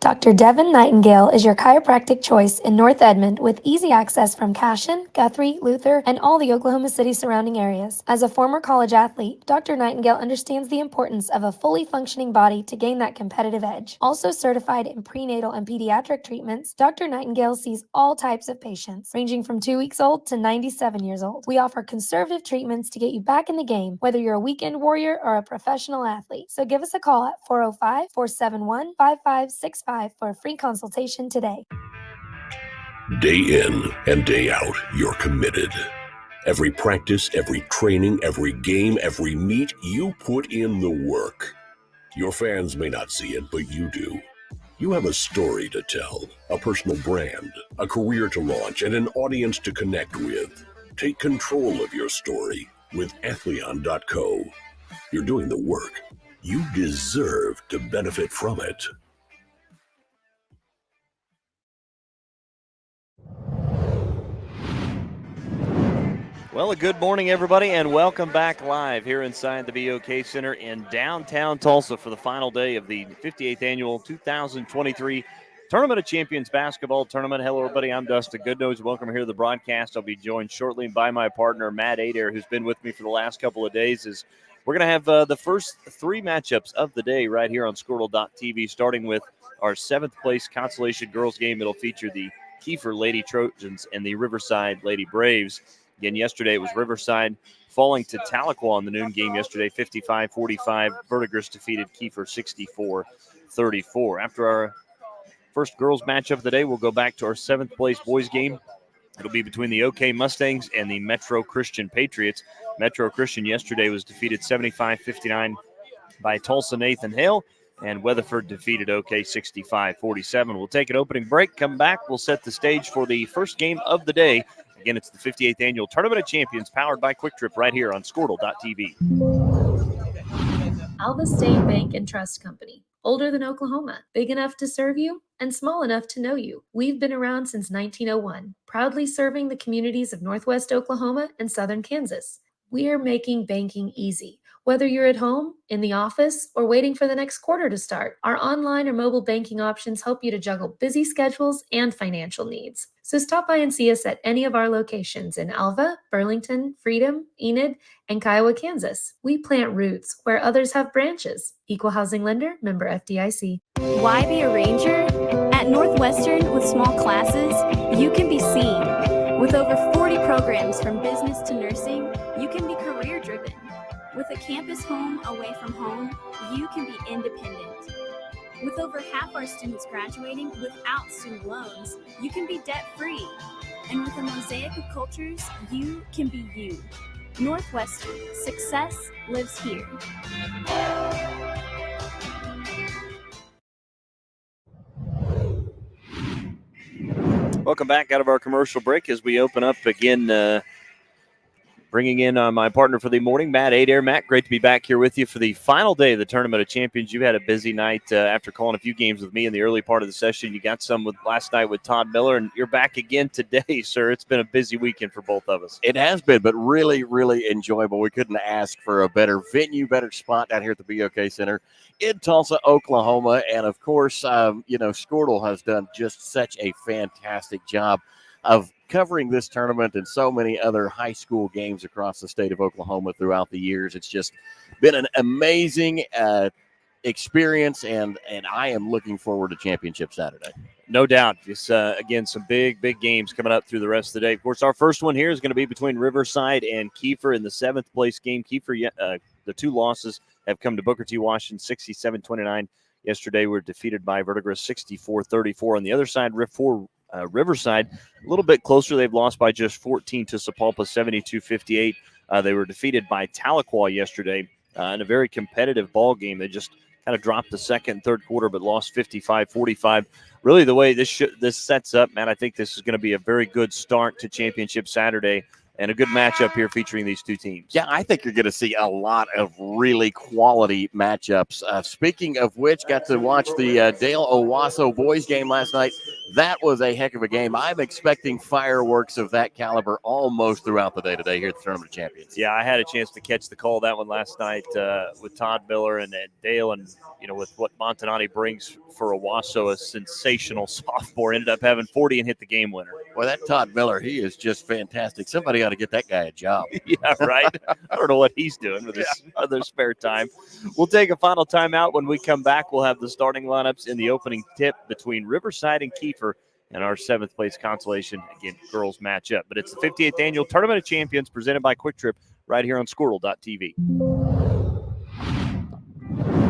Dr. Devin Nightingale is your chiropractic choice in North Edmond with easy access from Cashion, Guthrie, Luther, and all the Oklahoma City surrounding areas. As a former college athlete, Dr. Nightingale understands the importance of a fully functioning body to gain that competitive edge. Also certified in prenatal and pediatric treatments, Dr. Nightingale sees all types of patients, ranging from 2 weeks old to 97 years old. We offer conservative treatments to get you back in the game, whether you're a weekend warrior or a professional athlete. So give us a call at 405-471-5565 for a free consultation today. Day in and day out, you're committed. Every practice, every training, every game, every meet, you put in the work. Your fans may not see it, but you do. You have a story to tell, a personal brand, a career to launch, and an audience to connect with. Take control of your story with Athleon.co. You're doing the work. You deserve to benefit from it. Well, a good morning, everybody, and welcome back live here inside the BOK Center in downtown Tulsa for the final day of the 58th Annual 2023 Tournament of Champions Basketball Tournament. Hello, everybody. I'm Dustin Goodnose. Welcome here to the broadcast. I'll be joined shortly by my partner, Matt Adair, who's been with me for the last couple of days. We're going to have the first three matchups of the day right here on Squirtle.tv, starting with our seventh-place consolation girls game. It'll feature the Kiefer Lady Trojans and the Riverside Lady Braves. Again, yesterday it was Riverside falling to Tahlequah in the noon game yesterday, 55-45. Verdigris defeated Kiefer 64-34. After our first girls matchup of the day, we'll go back to our seventh-place boys game. It'll be between the OK Mustangs and the Metro Christian Patriots. Metro Christian yesterday was defeated 75-59 by Tulsa Nathan Hale, and Weatherford defeated OK 65-47. We'll take an opening break, come back. We'll set the stage for the first game of the day. Again, it's the 58th Annual Tournament of Champions powered by Quick Trip right here on Squirtle.tv. Alva State Bank and Trust Company. Older than Oklahoma, big enough to serve you, and small enough to know you. We've been around since 1901, proudly serving the communities of Northwest Oklahoma and Southern Kansas. We are making banking easy. Whether you're at home, in the office, or waiting for the next quarter to start, our online or mobile banking options help you to juggle busy schedules and financial needs. So stop by and see us at any of our locations in Alva, Burlington, Freedom, Enid, and Kiowa, Kansas. We plant roots where others have branches. Equal Housing Lender, member FDIC. Why be a ranger? At Northwestern, with small classes, you can be seen. With over 40 programs from business to nursing, you can be career-driven. With a campus home away from home, you can be independent. With over half our students graduating without student loans, you can be debt-free. And with a mosaic of cultures, you can be you. Northwestern, success lives here. Welcome back out of our commercial break as we open up again, bringing in my partner for the morning, Matt Adair. Matt, great to be back here with you for the final day of the Tournament of Champions. You had a busy night after calling a few games with me in the early part of the session. You got some with last night with Todd Miller, and you're back again today, sir. It's been a busy weekend for both of us. It has been, but really, really enjoyable. We couldn't ask for a better venue, better spot down here at the BOK Center in Tulsa, Oklahoma. And, of course, Squirtle has done just such a fantastic job of covering this tournament and so many other high school games across the state of Oklahoma throughout the years. It's just been an amazing experience, and I am looking forward to Championship Saturday. No doubt. Just, again, some big games coming up through the rest of the day. Of course, our first one here is going to be between Riverside and Kiefer in the seventh-place game. Kiefer, the two losses have come to Booker T. Washington, 67-29. Yesterday, we were defeated by Verdigris, 64-34. On the other side, Riverside, a little bit closer. They've lost by just 14 to Sapulpa, 72-58. They were defeated by Tahlequah yesterday in a very competitive ball game. They just kind of dropped the second and third quarter, but lost 55-45. Really, the way this sets up, man, I think this is going to be a very good start to Championship Saturday and a good matchup here featuring these two teams. Yeah, I think you're going to see a lot of really quality matchups. Speaking of which, got to watch the Dale Owasso boys game last night. that was a heck of a game. I'm expecting fireworks of that caliber almost throughout the day today here at the Tournament of Champions. Yeah, I had a chance to catch the call of that one last night with Todd Miller and Dale, and with what Montanati brings for Owasso, a sensational sophomore, ended up having 40 and hit the game winner. Well, that Todd Miller, he is just fantastic. Somebody ought to get that guy a job. Yeah, right. I don't know what he's doing with his other spare time. We'll take a final timeout. When we come back, we'll have the starting lineups in the opening tip between Riverside and Kiefer and our 7th place consolation, again, girls matchup. But it's the 58th Annual Tournament of Champions presented by Quick Trip right here on Squirtle.tv.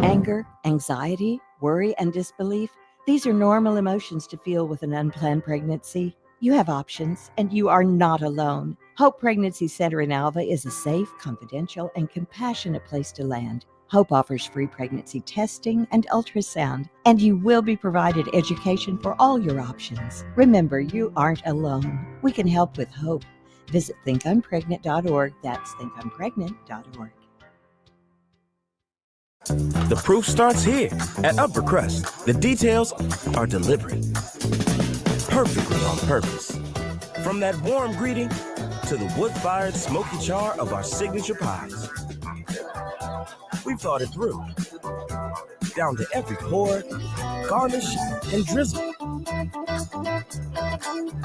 Anger, anxiety, worry, and disbelief, these are normal emotions to feel with an unplanned pregnancy. You have options, and you are not alone. Hope Pregnancy Center in Alva is a safe, confidential, and compassionate place to land. Hope offers free pregnancy testing and ultrasound, and you will be provided education for all your options. Remember, you aren't alone. We can help with hope. Visit thinkimpregnant.org. That's thinkimpregnant.org. The proof starts here at Upper Crust. The details are deliberate, perfectly on purpose. From that warm greeting to the wood-fired smoky char of our signature pies. We've thought it through, down to every pour, garnish, and drizzle.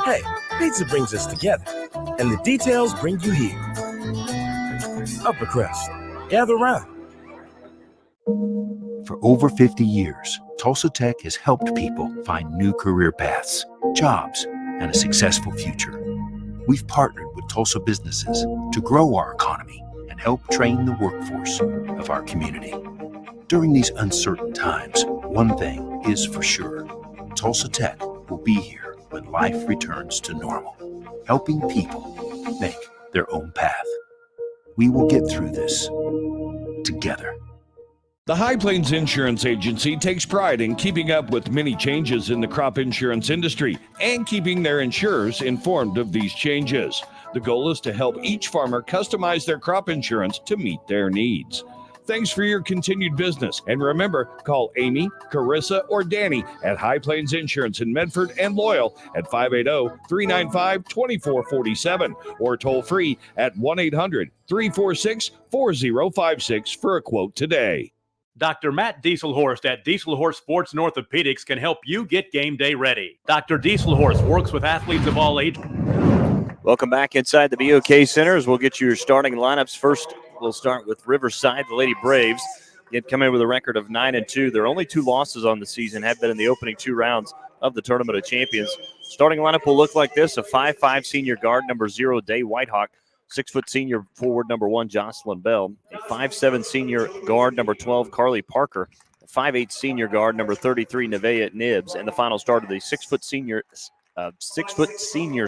Hey, pizza brings us together, and the details bring you here. Upper Crust, gather round. For over 50 years, Tulsa Tech has helped people find new career paths, jobs, and a successful future. We've partnered with Tulsa businesses to grow our economy and help train the workforce of our community. During these uncertain times, one thing is for sure. Tulsa Tech will be here when life returns to normal, helping people make their own path. We will get through this together. The High Plains Insurance Agency takes pride in keeping up with many changes in the crop insurance industry and keeping their insurers informed of these changes. The goal is to help each farmer customize their crop insurance to meet their needs. Thanks for your continued business. And remember, call Amy, Carissa, or Danny at High Plains Insurance in Medford and Loyal at 580-395-2447 or toll free at 1-800-346-4056 for a quote today. Dr. Matt Dieselhorst at Dieselhorst Sports and Orthopedics can help you get game day ready. Dr. Dieselhorst works with athletes of all ages. Welcome back inside the BOK Center as we'll get you your starting lineups. First, we'll start with Riverside, the Lady Braves. Yet come in with a record of 9-2. Their only 2 losses on the season have been in the opening 2 rounds of the Tournament of Champions. Starting lineup will look like this: a 5'5" senior guard, number 0, Day Whitehawk. 6-foot senior forward, number 1, Jocelyn Bell. A 5'7" senior guard, number 12, Carly Parker. A 5'8" senior guard, number 33, Nevaeh Nibbs. And the final start of the 6-foot senior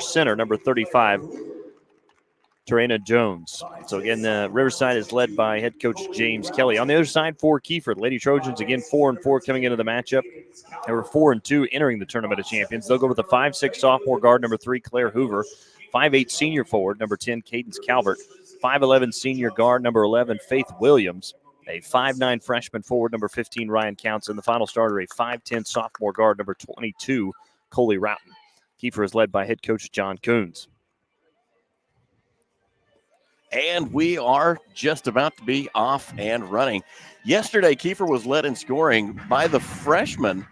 center, number 35, Tarana Jones. So again, Riverside is led by head coach James Kelly. On the other side for Kiefer, the Lady Trojans again 4-4 coming into the matchup. They were 4-2 entering the Tournament of Champions. They'll go with a 5'6" sophomore guard, number 3, Claire Hoover. 5'8" senior forward, number 10, Cadence Calvert. 5'11" senior guard, number 11, Faith Williams. A 5'9" freshman forward, number 15, Ryan Counts. And the final starter, a 5'10" sophomore guard, number 22, Coley Roughton. Kiefer is led by head coach John Coons. And we are just about to be off and running. Yesterday, Kiefer was led in scoring by the freshman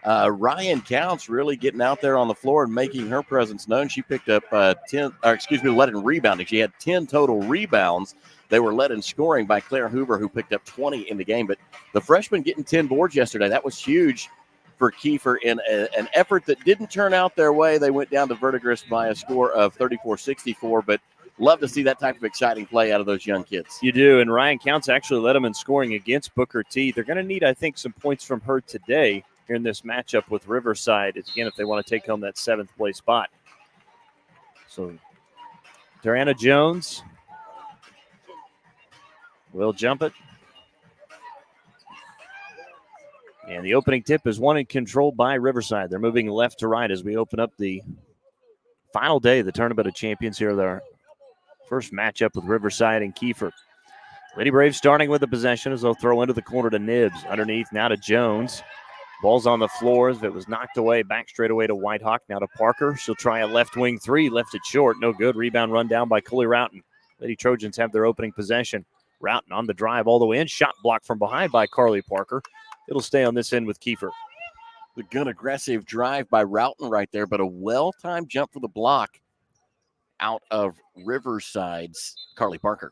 Ryan Counts, really getting out there on the floor and making her presence known. She picked up led in rebounding. She had 10 total rebounds. They were led in scoring by Claire Hoover, who picked up 20 in the game. But the freshman getting 10 boards yesterday, that was huge for Kiefer in an effort that didn't turn out their way. They went down to Verdigris by a score of 34-64, but love to see that type of exciting play out of those young kids. You do, and Ryan Counts actually led them in scoring against Booker T. They're going to need, I think, some points from her today here in this matchup with Riverside, again, if they want to take home that 7th place spot. So Tarana Jones will jump it. And the opening tip is won and controlled by Riverside. They're moving left to right as we open up the final day of the Tournament of Champions here. Their first matchup with Riverside and Kiefer. Lady Braves starting with the possession as they'll throw into the corner to Nibbs. Underneath now to Jones. Ball's on the floor as it was knocked away. Back straight away to Whitehawk. Now to Parker. She'll try a left wing three. Left it short. No good. Rebound run down by Coley Roughton. Lady Trojans have their opening possession. Roughton on the drive all the way in. Shot blocked from behind by Carly Parker. It'll stay on this end with Kiefer. The good aggressive drive by Roughton right there, but a well-timed jump for the block out of Riverside's Carly Parker.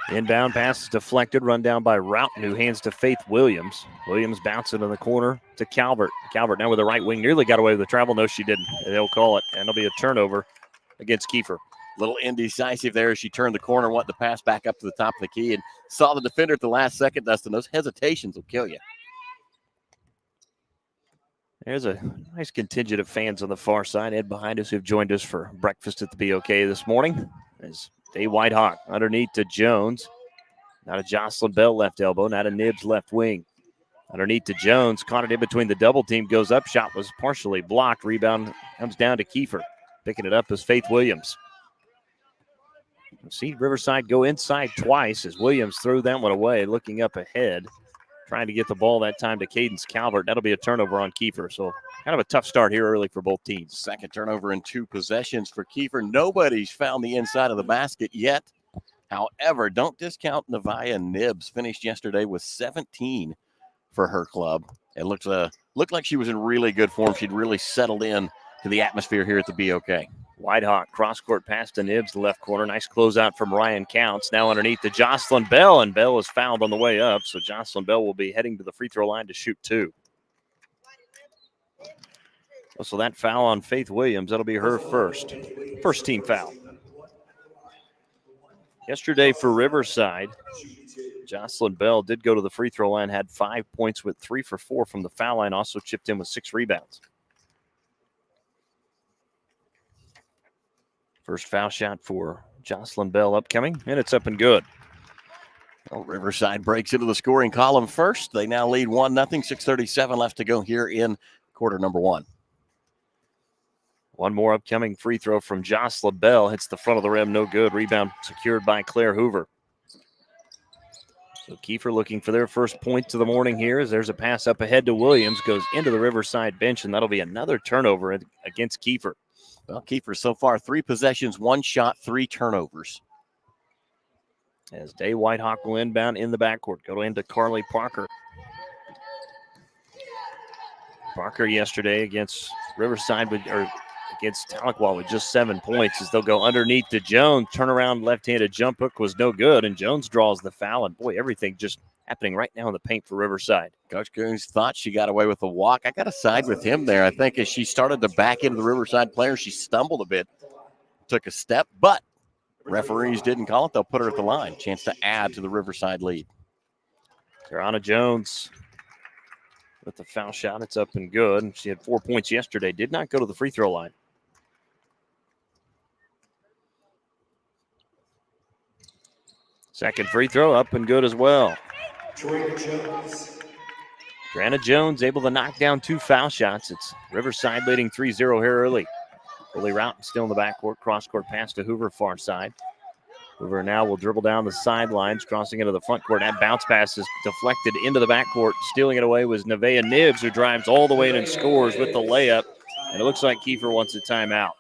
Inbound pass is deflected, run down by Roughton, who hands to Faith Williams. Williams bouncing in the corner to Calvert. Calvert now with the right wing, nearly got away with the travel. No, she didn't. They'll call it, and it'll be a turnover against Kiefer. Little indecisive there as she turned the corner, wanted to pass back up to the top of the key, and saw the defender at the last second, Dustin. Those hesitations will kill you. There's a nice contingent of fans on the far side. Ed behind us who've joined us for breakfast at the BOK this morning. As Day Whitehawk underneath to Jones. Now to Jocelyn Bell left elbow. Now to Nibbs left wing. Underneath to Jones. Caught it in between the double team. Goes up. Shot was partially blocked. Rebound comes down to Kiefer. Picking it up is Faith Williams. See Riverside go inside twice as Williams threw that one away. Looking up ahead. Trying to get the ball that time to Cadence Calvert. That'll be a turnover on Kiefer. So kind of a tough start here early for both teams. Second turnover in 2 possessions for Kiefer. Nobody's found the inside of the basket yet. However, don't discount Nevaeh Nibbs. Finished yesterday with 17 for her club. It looked like she was in really good form. She'd really settled in to the atmosphere here at the BOK. Whitehawk cross-court pass to Nibbs, the left corner. Nice closeout from Ryan Counts. Now underneath to Jocelyn Bell, and Bell is fouled on the way up. So Jocelyn Bell will be heading to the free throw line to shoot 2. So that foul on Faith Williams, that'll be her first team foul. Yesterday for Riverside, Jocelyn Bell did go to the free throw line, had 5 points with 3 for 4 from the foul line, also chipped in with 6 rebounds. First foul shot for Jocelyn Bell upcoming, and it's up and good. Well, Riverside breaks into the scoring column first. They now lead 1-0, 6:37 left to go here in quarter number 1. One more upcoming free throw from Jocelyn Bell. Hits the front of the rim, no good. Rebound secured by Claire Hoover. So Kiefer looking for their first points of the morning here as there's a pass up ahead to Williams. Goes into the Riverside bench, and that'll be another turnover against Kiefer. Well, Kiefer so far 3 possessions, 1 shot, 3 turnovers. As Day Whitehawk will inbound in the backcourt. Go into Carly Parker. Parker yesterday against Riverside against Tahlequah with just 7 points as they'll go underneath to Jones. Turnaround left-handed jump hook was no good, and Jones draws the foul. And boy, everything just happening right now in the paint for Riverside. Coach Coons thought she got away with the walk. I got to side with him there. I think as she started to back into the Riverside player, she stumbled a bit, took a step, but referees didn't call it. They'll put her at the line. Chance to add to the Riverside lead. Tarana Jones with the foul shot. It's up and good. She had 4 points yesterday. Did not go to the free throw line. Second free throw up and good as well. Tarana Jones able to knock down 2 foul shots. It's Riverside leading 3-0 here early. Billy Roughton still in the backcourt. Cross-court pass to Hoover, far side. Hoover now will dribble down the sidelines, crossing into the front court. That bounce pass is deflected into the backcourt. Stealing it away was Nevaeh Nibbs, who drives all the way in and scores with the layup. And it looks like Kiefer wants a timeout.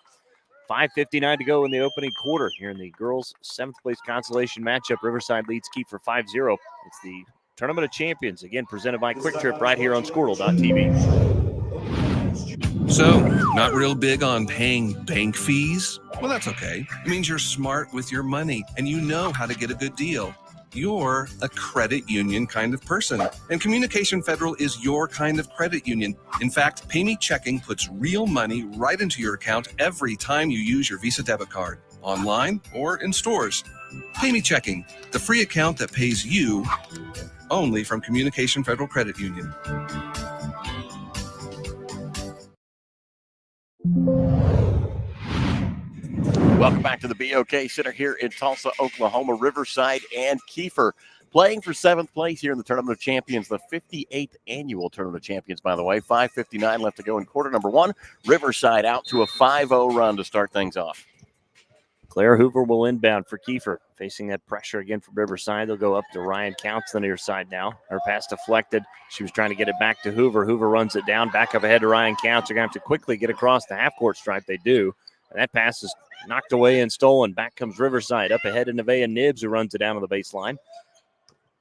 5:59 to go in the opening quarter here in the girls' 7th place consolation matchup. Riverside leads Kiefer 5-0. It's the Tournament of Champions, again presented by Quick Trip right here on Squirtle.tv. So, not real big on paying bank fees? Well, that's okay. It means you're smart with your money and you know how to get a good deal. You're a credit union kind of person, and Communication Federal is your kind of credit union. In fact, Pay Me Checking puts real money right into your account every time you use your Visa debit card, online or in stores. Pay Me Checking, the free account that pays you only from Communication Federal Credit Union. Welcome back to the BOK Center here in Tulsa, Oklahoma. Riverside and Kiefer playing for 7th place here in the Tournament of Champions, the 58th annual Tournament of Champions, by the way. 5:59 left to go in quarter number 1. Riverside out to a 5-0 run to start things off. Claire Hoover will inbound for Kiefer. Facing that pressure again from Riverside. They'll go up to Ryan Counts on the near side now. Her pass deflected. She was trying to get it back to Hoover. Hoover runs it down, back up ahead to Ryan Counts. They're going to have to quickly get across the half-court stripe. They do. And that pass is knocked away and stolen. Back comes Riverside. Up ahead to Nevaeh Nibbs, who runs it down on the baseline.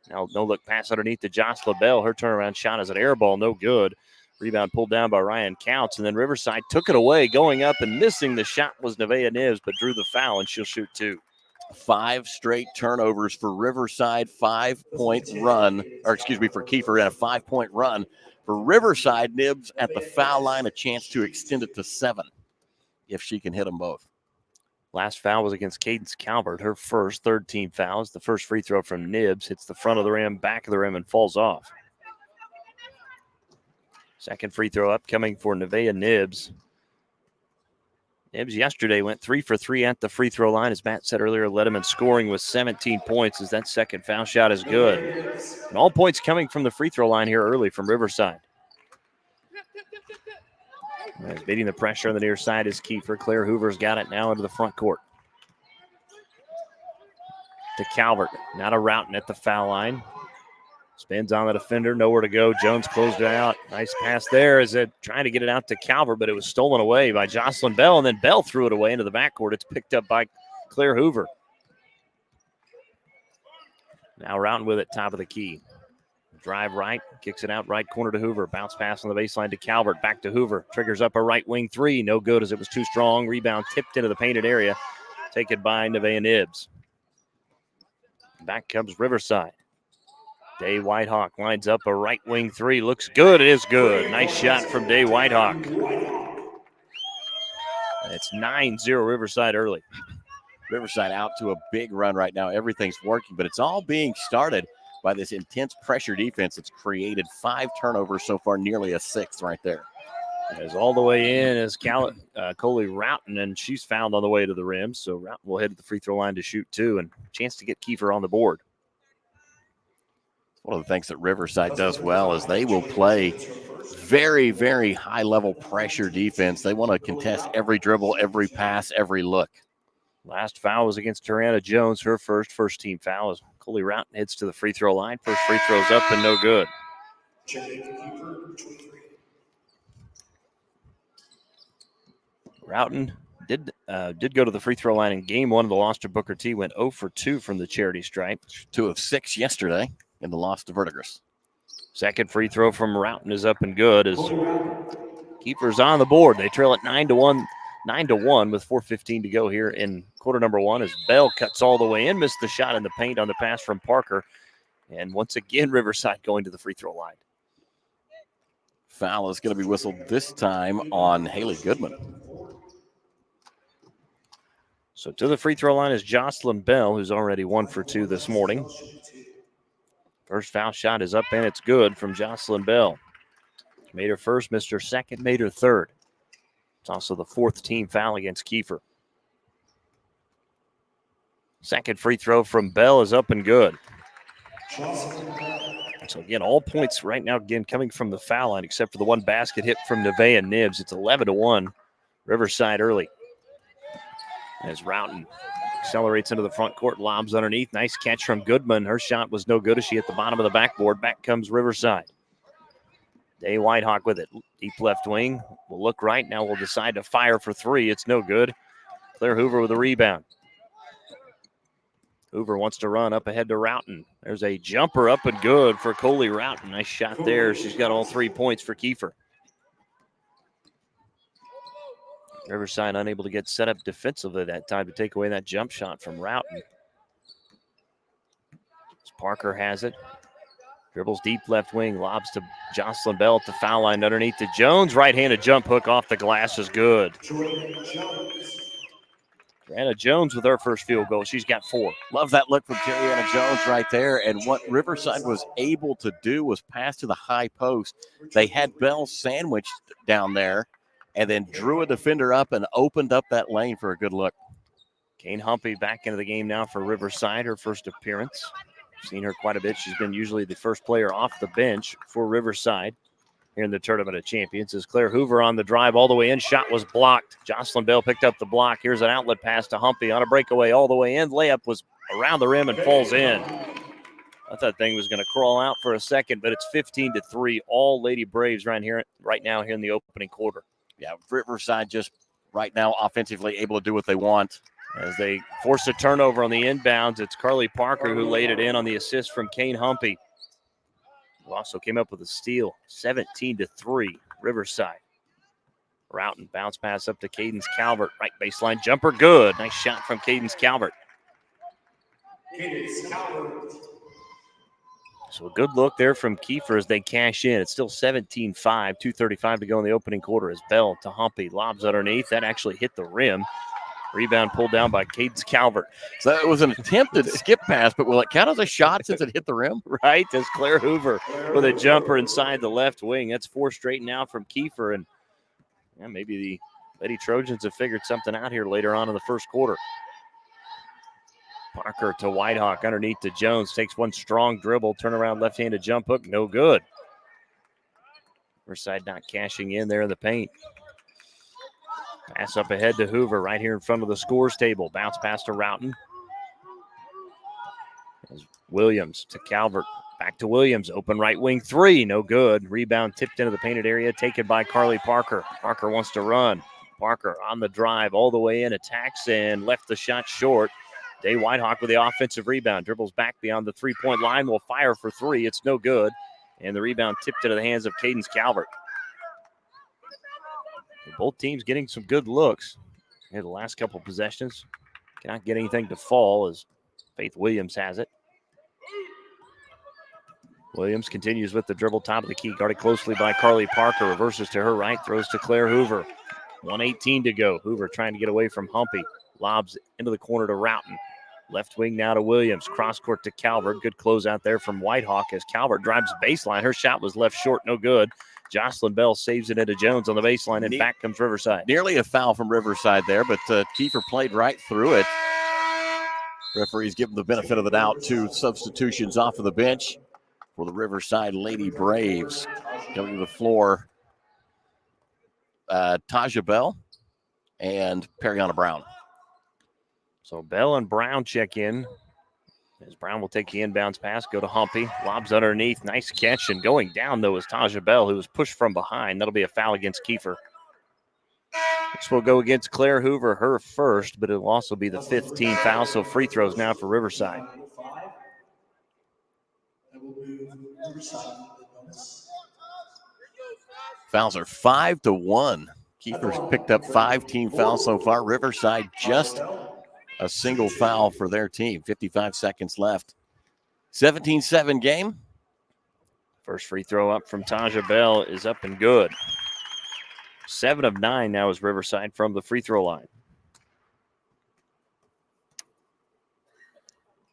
Now, no-look pass underneath to Jocelyn Bell. Her turnaround shot is an air ball, no good. Rebound pulled down by Ryan Counts, and then Riverside took it away. Going up and missing the shot was Nevaeh Nibbs, but drew the foul, and she'll shoot 2. 5 straight turnovers for Riverside, 5-point run, for Kiefer, and a 5-point run for Riverside. Nibbs at the foul line, a chance to extend it to 7 if she can hit them both. Last foul was against Cadence Calvert, her first, third-team fouls. The first free throw from Nibbs hits the front of the rim, back of the rim, and falls off. Second free throw upcoming for Nevaeh Nibbs. Nibbs yesterday went 3 for 3 at the free throw line. As Matt said earlier, led him in scoring with 17 points as that second foul shot is good. And all points coming from the free throw line here early from Riverside. As beating the pressure on the near side is Kiefer. Claire Hoover's got it now into the front court. To Calvert. Now to Roughton at the foul line. Spins on the defender, nowhere to go. Jones closed it out. Nice pass there as it trying to get it out to Calvert, but it was stolen away by Jocelyn Bell, and then Bell threw it away into the backcourt. It's picked up by Claire Hoover. Now Roughton with it, top of the key. Drive right, kicks it out right corner to Hoover. Bounce pass on the baseline to Calvert. Back to Hoover. Triggers up a right wing 3. No good as it was too strong. Rebound tipped into the painted area. Taken by Nevaeh Nibbs. Back comes Riverside. Day Whitehawk lines up a right wing 3. Looks good. It is good. Nice shot from Day Whitehawk. It's 9-0 Riverside early. Riverside out to a big run right now. Everything's working, but it's all being started by this intense pressure defense that's created 5 turnovers so far, nearly a 6th right there. As all the way in is Coley Roughton, and she's fouled on the way to the rim. So Roughton will head to the free throw line to shoot 2, and a chance to get Kiefer on the board. One of the things that Riverside does well is they will play very, very high-level pressure defense. They want to contest every dribble, every pass, every look. Last foul was against Tarana Jones, her first-team foul. As Coley Roughton heads to the free throw line. First free throw's up and no good. Roughton did go to the free throw line in game 1 of the loss to Booker T. Went 0 for 2 from the charity stripe. 2 of 6 yesterday in the loss to Verdigris. Second free throw from Roughton is up and good as Kiefer's on the board. They trail at 9-1 with 4:15 to go here in quarter number 1 as Bell cuts all the way in, missed the shot in the paint on the pass from Parker. And once again, Riverside going to the free throw line. Foul is going to be whistled this time on Haley Goodman. So to the free throw line is Jocelyn Bell, who's already 1 for 2 this morning. First foul shot is up and it's good from Jocelyn Bell. Made her first, missed her second, made her third. It's also the 4th team foul against Kiefer. Second free throw from Bell is up and good. So again, all points right now again coming from the foul line except for the one basket hit from Nevaeh Nibbs. It's 11-1 Riverside early. As Roughton accelerates into the front court, lobs underneath. Nice catch from Goodman. Her shot was no good as she hit the bottom of the backboard. Back comes Riverside. Day Whitehawk with it. Deep left wing. Will look right. Now we'll decide to fire for 3. It's no good. Claire Hoover with a rebound. Hoover wants to run up ahead to Roughton. There's a jumper up and good for Coley Roughton. Nice shot there. She's got all 3 points for Kiefer. Riverside unable to get set up defensively that time to take away that jump shot from Roughton. Parker has it. Dribbles deep left wing, lobs to Jocelyn Bell at the foul line underneath to Jones. Right-handed jump hook off the glass is good. Brianna Jones with her first field goal. She's got 4. Love that look from Brianna Jones right there. And what Riverside was able to do was pass to the high post. They had Bell sandwiched down there and then drew a defender up and opened up that lane for a good look. Kane Humpy back into the game now for Riverside, her first appearance. Seen her quite a bit. She's been usually the first player off the bench for Riverside. here in the Tournament of Champions. As Claire Hoover on the drive all the way in. Shot was blocked. Jocelyn Bell picked up the block. Here's an outlet pass to Humpy on a breakaway all the way in. Layup was around the rim and falls in. I thought that thing was going to crawl out for a second, but it's 15-3. All Lady Braves right now here in the opening quarter. Yeah, Riverside just right now offensively able to do what they want. As they force a turnover on the inbounds, it's Carly Parker who laid it in on the assist from Kane Humpy, who also came up with a steal. 17-3, Riverside. Roughton bounce pass up to Cadence Calvert. Right baseline jumper, good. Nice shot from Cadence Calvert. So a good look there from Kiefer as they cash in. It's still 17-5, 2:35 to go in the opening quarter as Bell to Humpy. Lobs underneath. That actually hit the rim. Rebound pulled down by Cadence Calvert. So that was an attempted skip pass, but will it count as a shot since it hit the rim? Right, as Claire Hoover with a jumper inside the left wing. That's 4 straight now from Kiefer. And yeah, maybe the Lady Trojans have figured something out here later on in the first quarter. Parker to Whitehawk underneath to Jones. Takes one strong dribble. Turnaround left-handed jump hook. No good. Riverside not cashing in there in the paint. Pass up ahead to Hoover right here in front of the scores table. Bounce pass to Roughton. Williams to Calvert. Back to Williams. Open right wing 3. No good. Rebound tipped into the painted area. Taken by Carly Parker. Parker wants to run. Parker on the drive all the way in. Attacks and left the shot short. Day Whitehawk with the offensive rebound. Dribbles back beyond the three-point line. Will fire for 3. It's no good. And the rebound tipped into the hands of Cadence Calvert. Both teams getting some good looks. Here the last couple possessions. Cannot get anything to fall as Faith Williams has it. Williams continues with the dribble, top of the key, guarded closely by Carly Parker. Reverses to her right, throws to Claire Hoover. 1:18 to go. Hoover trying to get away from Humpy. Lobs into the corner to Roughton. Left wing now to Williams. Cross court to Calvert. Good close out there from Whitehawk as Calvert drives baseline. Her shot was left short, no good. Jocelyn Bell saves it into Jones on the baseline, and back comes Riverside. Nearly a foul from Riverside there, but Kiefer played right through it. Referees give them the benefit of the doubt. 2 substitutions off of the bench for the Riverside Lady Braves. Coming to the floor, Taja Bell and Periana Brown. So Bell and Brown check in. As Brown will take the inbounds pass, go to Humpy. Lobs underneath. Nice catch. And going down, though, is Taja Bell, who was pushed from behind. That'll be a foul against Kiefer. This will go against Claire Hoover, her first, but it'll also be the 15th foul. So free throws now for Riverside. Fouls are 5-1. Kiefer's picked up 5 team fouls so far. Riverside just a single foul for their team. 55 seconds left. 17-7 game. First free throw up from Taja Bell is up and good. 7 of 9 now is Riverside from the free throw line.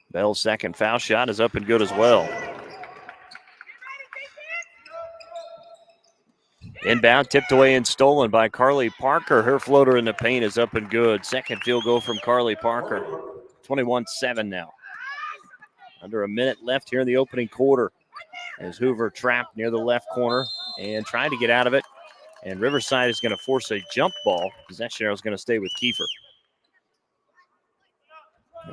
Bell's second foul shot is up and good as well. Inbound, tipped away and stolen by Carly Parker. Her floater in the paint is up and good. Second field goal from Carly Parker. 21-7 now. Under a minute left here in the opening quarter. As Hoover trapped near the left corner and trying to get out of it. And Riverside is going to force a jump ball. Possession arrow is going to stay with Kiefer.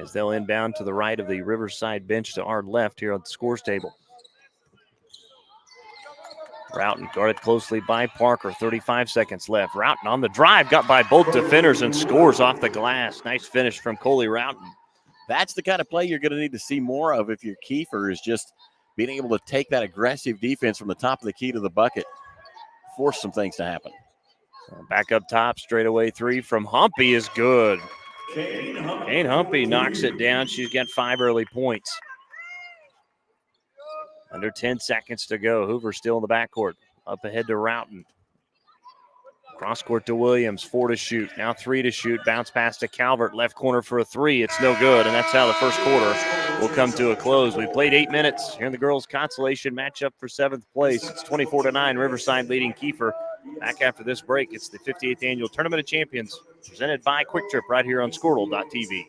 As they'll inbound to the right of the Riverside bench to our left here on the scores table. Roughton guarded closely by Parker. 35 seconds left. Roughton on the drive, got by both defenders and scores off the glass. Nice finish from Coley Roughton. That's the kind of play you're going to need to see more of if your Kiefer is just being able to take that aggressive defense from the top of the key to the bucket. Force some things to happen. Back up top, straightaway 3 from Humpy is good. Kane Humpy knocks it down. She's got 5 early points. Under 10 seconds to go. Hoover still in the backcourt. Up ahead to Roughton. Cross court to Williams. 4 to shoot. Now 3 to shoot. Bounce pass to Calvert. Left corner for a 3. It's no good. And that's how the first quarter will come to a close. We played 8 minutes here in the girls' consolation matchup for 7th place. It's 24-9. Riverside leading Kiefer. Back after this break, it's the 58th Annual Tournament of Champions presented by Quick Trip right here on Squirtle.tv.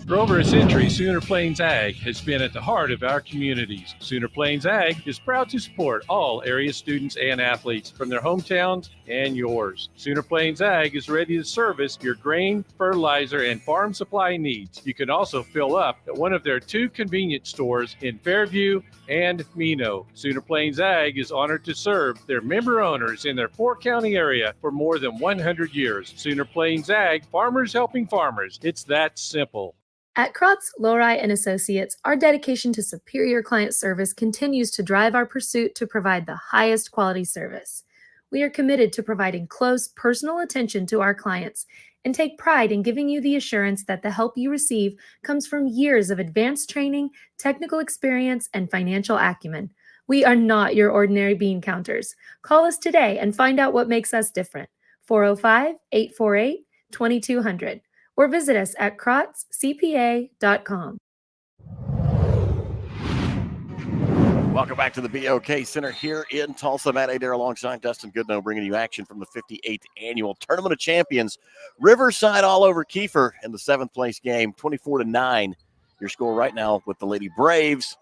For over a century, Sooner Plains Ag has been at the heart of our communities. Sooner Plains Ag is proud to support all area students and athletes from their hometowns and yours. Sooner Plains Ag is ready to service your grain, fertilizer, and farm supply needs. You can also fill up at one of their 2 convenience stores in Fairview and Mino. Sooner Plains Ag is honored to serve their member owners in their 4-county area for more than 100 years. Sooner Plains Ag, farmers helping farmers. It's that simple. At Krotz, Lori and Associates, our dedication to superior client service continues to drive our pursuit to provide the highest quality service. We are committed to providing close, personal attention to our clients and take pride in giving you the assurance that the help you receive comes from years of advanced training, technical experience, and financial acumen. We are not your ordinary bean counters. Call us today and find out what makes us different. 405-848-2200. Or visit us at krotzcpa.com. Welcome back to the BOK Center here in Tulsa. Matt Adair alongside Dustin Goodnow bringing you action from the 58th Annual Tournament of Champions. Riverside all over Kiefer in the 7th place game, 24-9. Your score right now with the Lady Braves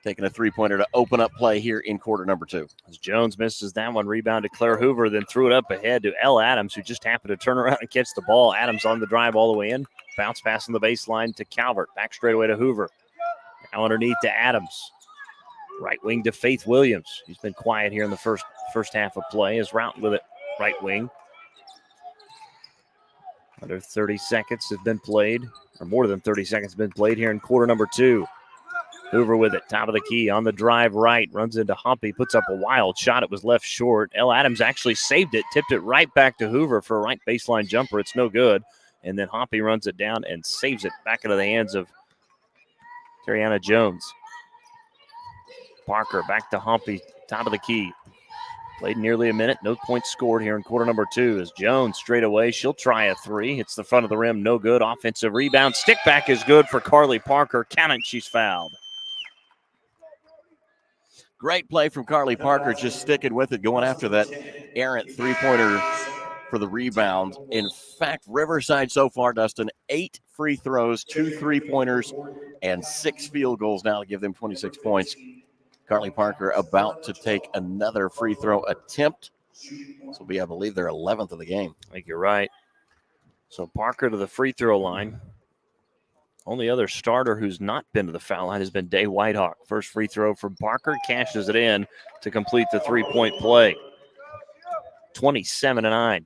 taking a 3-pointer to open up play here in quarter number 2. As Jones misses that one, rebound to Claire Hoover, then threw it up ahead to Elle Adams, who just happened to turn around and catch the ball. Adams on the drive all the way in. Bounce pass on the baseline to Calvert. Back straight away to Hoover. Now underneath to Adams. Right wing to Faith Williams. He's been quiet here in the first half of play. Is Routon with it right wing. Under 30 seconds have been played, or more than 30 seconds have been played here in quarter number 2. Hoover with it, top of the key, on the drive right, runs into Humpy, puts up a wild shot. It was left short. Elle Adams actually saved it, tipped it right back to Hoover for a right baseline jumper. It's no good. And then Humpy runs it down and saves it back into the hands of Tariana Jones. Parker back to Humpy, top of the key. Played nearly a minute, no points scored here in quarter number 2 as Jones straight away. She'll try a 3, hits the front of the rim, no good. Offensive rebound, stick back is good for Carly Parker. Count it, she's fouled. Great play from Carly Parker, just sticking with it, going after that errant 3-pointer for the rebound. In fact, Riverside so far, Dustin, 8 free throws, 2 3-pointers, and 6 field goals now to give them 26 points. Carly Parker about to take another free throw attempt. This will be, I believe, their 11th of the game. I think you're right. So Parker to the free throw line. Only other starter who's not been to the foul line has been Day Whitehawk. First free throw from Parker, cashes it in to complete the 3-point play. 27-9.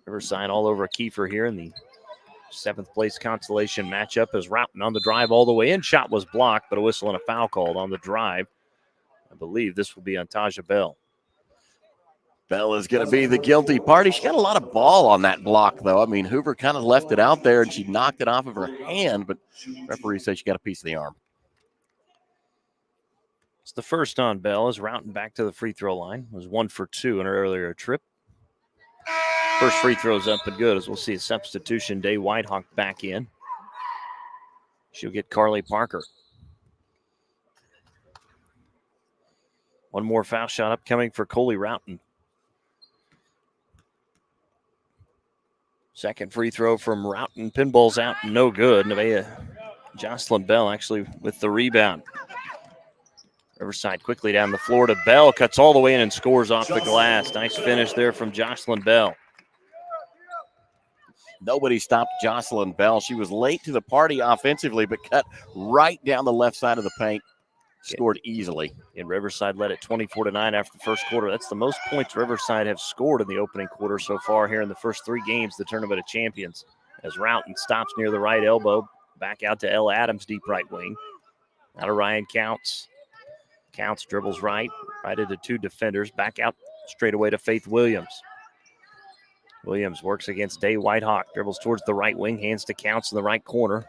Riverside all over Kiefer here in the 7th place consolation matchup as Routon on the drive all the way in. Shot was blocked, but a whistle and a foul called on the drive. I believe this will be on Taja Bell. Bell is going to be the guilty party. She got a lot of ball on that block, though. I mean, Hoover kind of left it out there, and she knocked it off of her hand, but referee says she got a piece of the arm. It's the first on Bell as Routon back to the free throw line. It was 1 for 2 in her earlier trip. First free throw's up and good as we'll see a substitution. Day Whitehawk back in. She'll get Carly Parker. One more foul shot upcoming for Coley Routon. Second free throw from Routon. Pinball's out, no good. Nevaeh Jocelyn Bell actually with the rebound. Riverside quickly down the floor to Bell. Cuts all the way in and scores off the glass. Nice finish there from Jocelyn Bell. Nobody stopped Jocelyn Bell. She was late to the party offensively, but cut right down the left side of the paint. Scored easily. And Riverside led it 24-9 after the first quarter. That's the most points Riverside have scored in the opening quarter so far here in the first 3 games, the Tournament of Champions. As Routon stops near the right elbow, back out to Elle Adams, deep right wing. Now to Ryan Counts. Counts dribbles right into 2 defenders. Back out straight away to Faith Williams. Williams works against Day Whitehawk. Dribbles towards the right wing, hands to Counts in the right corner.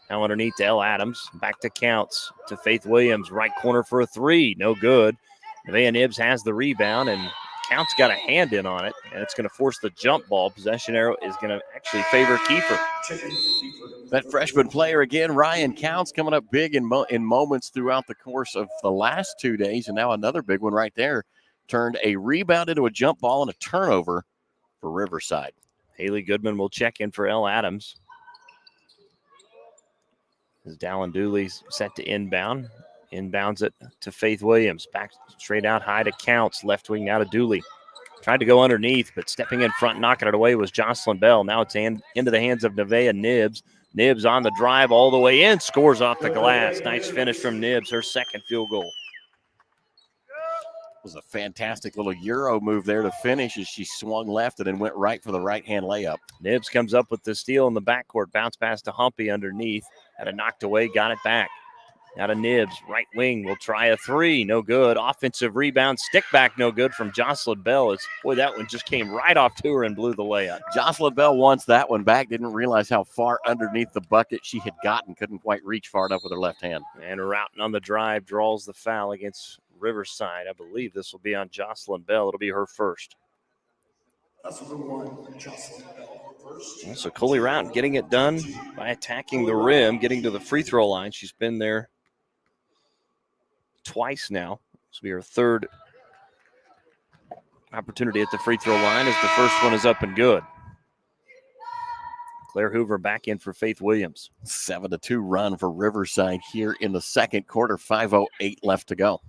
Now underneath to Elle Adams. Back to Counts to Faith Williams. Right corner for a 3. No good. Nevaeh Nibbs has the rebound, and Counts got a hand in on it, and it's going to force the jump ball. Possession arrow is going to actually favor Kiefer. That freshman player again, Ryan Counts, coming up big in moments throughout the course of the last 2 days, and now another big one right there. Turned a rebound into a jump ball and a turnover for Riverside. Haley Goodman will check in for Elle Adams. As Dallin Dooley's set to inbound. Inbounds it to Faith Williams. Back straight out high to Counts. Left wing now to Dooley. Tried to go underneath, but stepping in front, knocking it away was Jocelyn Bell. Now it's into the hands of Nevaeh Nibbs. Nibbs on the drive all the way in. Scores off the glass. Nice finish from Nibbs. Her second field goal. It was a fantastic little Euro move there to finish as she swung left and then went right for the right-hand layup. Nibbs comes up with the steal in the backcourt. Bounce pass to Humpy underneath. Had it knocked away, got it back. Now to Nibbs, right wing, will try a three, no good. Offensive rebound, stick back, no good from Jocelyn Bell. Boy, that one just came right off to her and blew the layup. Jocelyn Bell wants that one back, didn't realize how far underneath the bucket she had gotten, couldn't quite reach far enough with her left hand. And Roughton on the drive draws the foul against Riverside. I believe this will be on Jocelyn Bell. It'll be her first. That's number 1, Jocelyn Bell. So Coley Roughton getting it done by attacking the rim, getting to the free throw line. She's been there twice now. This will be her third opportunity at the free throw line as the first one is up and good. Claire Hoover back in for Faith Williams. 7-2 run for Riverside here in the second quarter. 5:08 left to go.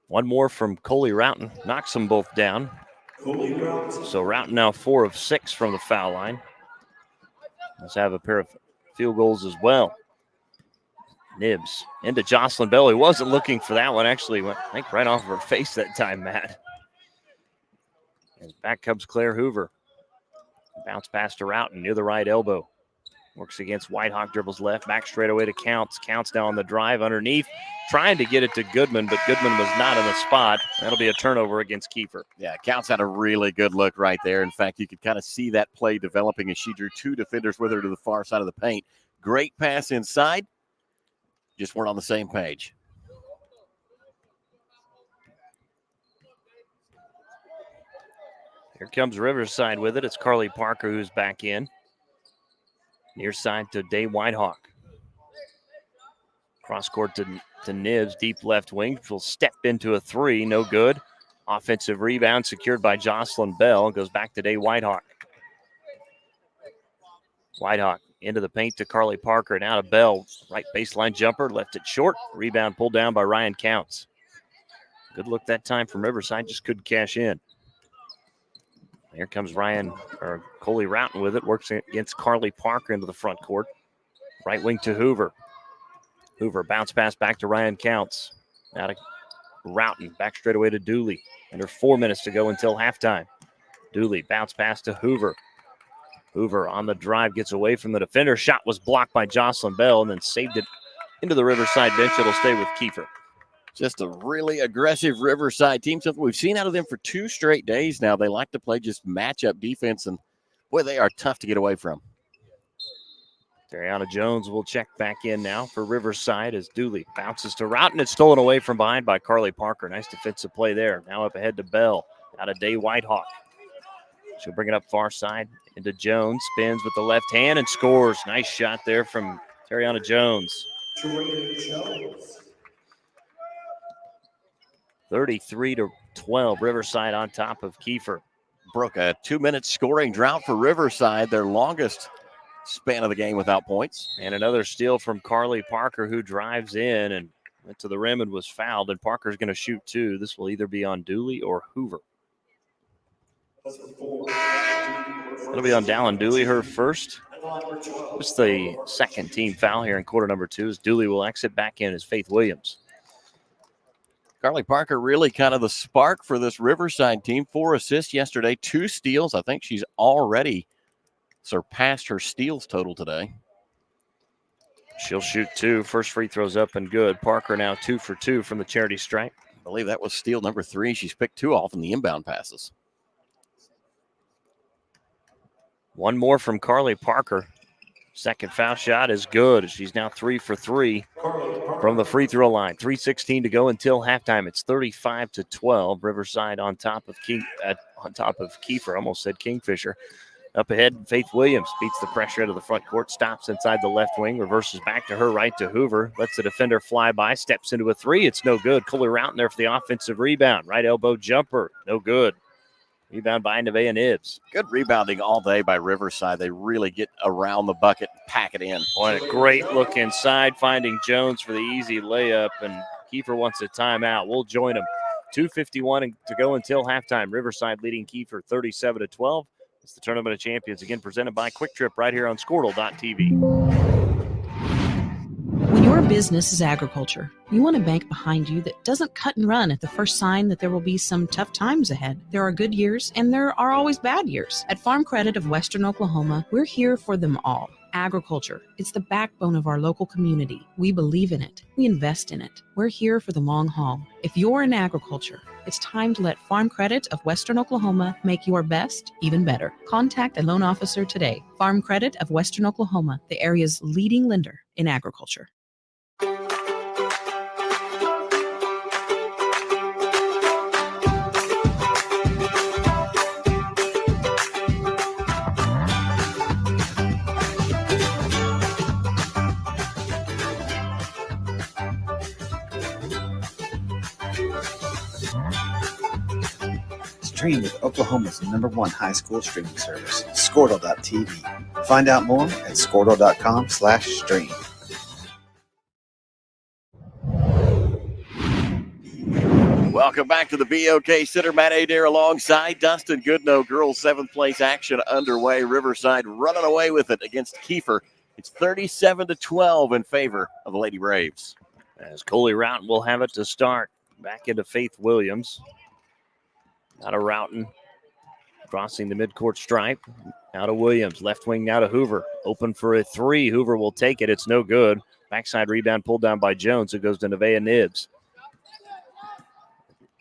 One more from Coley Roughton. Knocks them both down. So Roughton now 4 of 6 from the foul line. Let's have a pair of field goals as well. Nibbs into Jocelyn Bell. He wasn't looking for that one. Actually went, I think, right off of her face that time, Matt. And back comes Claire Hoover. Bounce pass to Roughton near the right elbow. Works against Whitehawk, dribbles left, back straight away to Counts. Counts now on the drive underneath, trying to get it to Goodman, but Goodman was not in the spot. That'll be a turnover against Kiefer. Yeah, Counts had a really good look right there. In fact, you could kind of see that play developing as she drew 2 defenders with her to the far side of the paint. Great pass inside. Just weren't on the same page. Here comes Riverside with it. It's Carly Parker who's back in. Near side to Day Whitehawk. Cross court to Nibbs, deep left wing. Will step into a three, no good. Offensive rebound secured by Jocelyn Bell. Goes back to Day Whitehawk. Whitehawk into the paint to Carly Parker. Now to Bell. Right baseline jumper, left it short. Rebound pulled down by Ryan Counts. Good look that time from Riverside, just couldn't cash in. Here comes Coley Roughton with it. Works against Carly Parker into the front court. Right wing to Hoover. Hoover bounce pass back to Ryan Counts. Now to Roughton. Back straight away to Dooley. Under 4 minutes to go until halftime. Dooley bounce pass to Hoover. Hoover on the drive gets away from the defender. Shot was blocked by Jocelyn Bell and then saved it into the Riverside bench. It'll stay with Kiefer. Just a really aggressive Riverside team. Something we've seen out of them for 2 straight days now. They like to play just matchup defense, and boy, they are tough to get away from. Dariana Jones will check back in now for Riverside as Dooley bounces to Roughton. It's stolen away from behind by Carly Parker. Nice defensive play there. Now up ahead to Bell. Out of Day Whitehawk. She'll bring it up far side into Jones. Spins with the left hand and scores. Nice shot there from Dariana Jones. 33-12. Riverside on top of Kiefer. Broke a 2-minute scoring drought for Riverside, their longest span of the game without points. And another steal from Carly Parker, who drives in and went to the rim and was fouled. And Parker's going to shoot 2. This will either be on Dooley or Hoover. It'll be on Dallin Dooley, her first. It's the second team foul here in quarter number 2 as Dooley will exit back in as Faith Williams. Carly Parker really kind of the spark for this Riverside team. 4 assists yesterday, 2 steals. I think she's already surpassed her steals total today. She'll shoot 2. First free throw's up and good. Parker now 2 for 2 from the charity stripe. I believe that was steal number 3. She's picked 2 off in the inbound passes. One more from Carly Parker. Second foul shot is good. She's now 3 for 3 from the free throw line. 3:16 to go until halftime. It's 35-12. Riverside on top of Kiefer. Almost said Kingfisher. Up ahead, Faith Williams beats the pressure out of the front court. Stops inside the left wing. Reverses back to her right to Hoover. Lets the defender fly by. Steps into a 3. It's no good. Coley Roughton there for the offensive rebound. Right elbow jumper. No good. Rebound by Nevaeh Nibbs. Good rebounding all day by Riverside. They really get around the bucket, pack it in. Boy, a great look inside, finding Jones for the easy layup, and Kiefer wants a timeout. We'll join him. 2:51 to go until halftime. Riverside leading Kiefer 37-12. It's the Tournament of Champions, again presented by Quick Trip right here on Squirtle.tv. When your business is agriculture, you want a bank behind you that doesn't cut and run at the first sign that there will be some tough times ahead. There are good years and there are always bad years. At Farm Credit of Western Oklahoma, we're here for them all. Agriculture, it's the backbone of our local community. We believe in it. We invest in it. We're here for the long haul. If you're in agriculture, it's time to let Farm Credit of Western Oklahoma make your best even better. Contact a loan officer today. Farm Credit of Western Oklahoma, the area's leading lender in agriculture. Stream with Oklahoma's #1 high school streaming service, Squirtle.tv. Find out more at Squirtle.com/stream. Welcome back to the BOK Center. Matt Adair alongside Dustin Goodnow. Girls 7th place action underway. Riverside running away with it against Kiefer. It's 37-12 in favor of the Lady Braves. As Coley Roughton will have it to start. Back into Faith Williams. Out of Roughton. Crossing the midcourt stripe. Out of Williams. Left wing now to Hoover. Open for a three. Hoover will take it. It's no good. Backside rebound pulled down by Jones. It goes to Nevaeh Nibbs.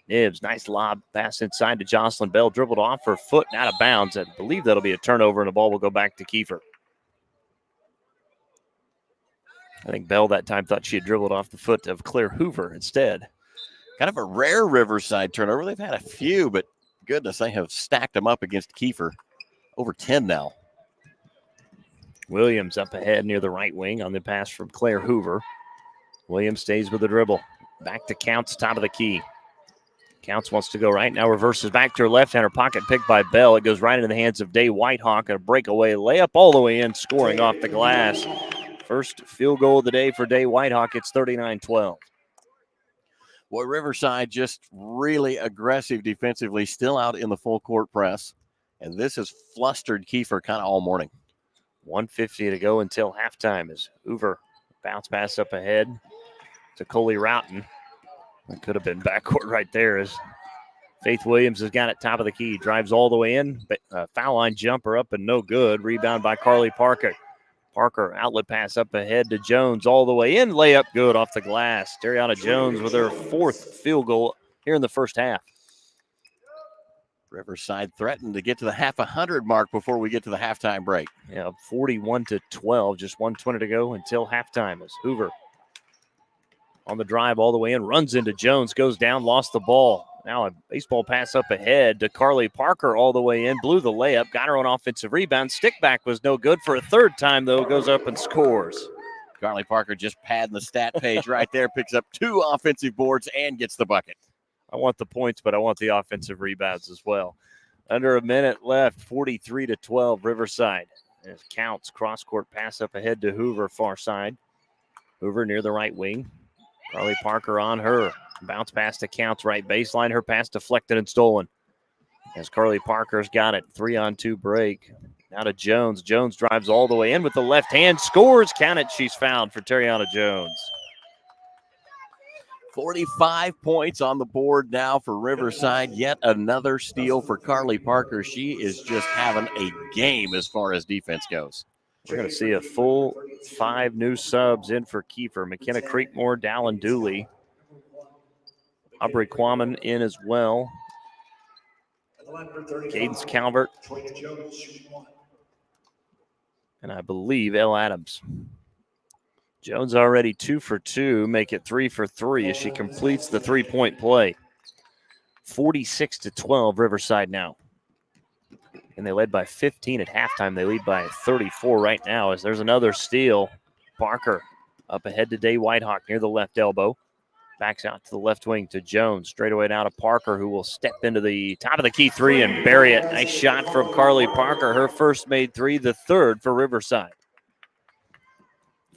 Nibbs, nice lob pass inside to Jocelyn Bell. Dribbled off her foot and out of bounds. I believe that'll be a turnover, and the ball will go back to Kiefer. I think Bell that time thought she had dribbled off the foot of Claire Hoover instead. Kind of a rare Riverside turnover. They've had a few, but goodness, they have stacked them up against Kiefer. Over 10 now. Williams up ahead near the right wing on the pass from Claire Hoover. Williams stays with the dribble. Back to Counts, top of the key. Counts wants to go right. Now reverses back to her left-hander pocket, picked by Bell. It goes right into the hands of Day Whitehawk. And a breakaway layup all the way in, scoring off the glass. First field goal of the day for Day Whitehawk. It's 39-12. Boy, Riverside just really aggressive defensively, still out in the full court press. And this has flustered Kiefer kind of all morning. 1:50 to go until halftime as Hoover bounce pass up ahead to Coley Roughton. That could have been backcourt right there as Faith Williams has got it top of the key. Drives all the way in, but foul line jumper up and no good. Rebound by Carly Parker. Parker, outlet pass up ahead to Jones all the way in. Layup good off the glass. Dariana Jones with her 4th field goal here in the first half. Riverside threatened to get to the half 100 mark before we get to the halftime break. Yeah, 41-12, just 1:20 to go until halftime as Hoover on the drive all the way in, runs into Jones, goes down, lost the ball. Now a baseball pass up ahead to Carly Parker all the way in, blew the layup, got her own offensive rebound. Stick back was no good for a third time, though, goes up and scores. Carly Parker just padding the stat page right there, picks up 2 offensive boards and gets the bucket. I want the points, but I want the offensive rebounds as well. Under a minute left, 43-12 Riverside. As Counts, cross-court pass up ahead to Hoover, far side. Hoover near the right wing. Carly Parker on her. Bounce pass to Counts, right baseline. Her pass deflected and stolen. As Carly Parker's got it, 3-on-2 break. Now to Jones. Jones drives all the way in with the left hand. Scores. Count it. She's fouled for Tariana Jones. 45 points on the board now for Riverside. Yet another steal for Carly Parker. She is just having a game as far as defense goes. We're going to see a full 5 new subs in for Kiefer. McKenna Creekmore, Dallin Dooley. Aubrey Quammen in as well. Cadence Calvert. And I believe L. Adams. Jones already 2 for 2, make it 3 for 3 as she completes the 3-point play. 46-12 Riverside now. And they led by 15 at halftime. They lead by 34 right now as there's another steal. Parker up ahead to Day Whitehawk near the left elbow. Backs out to the left wing to Jones. Straight away now to Parker, who will step into the top of the key three and bury it. Nice shot from Carly Parker. Her first made three, the third for Riverside.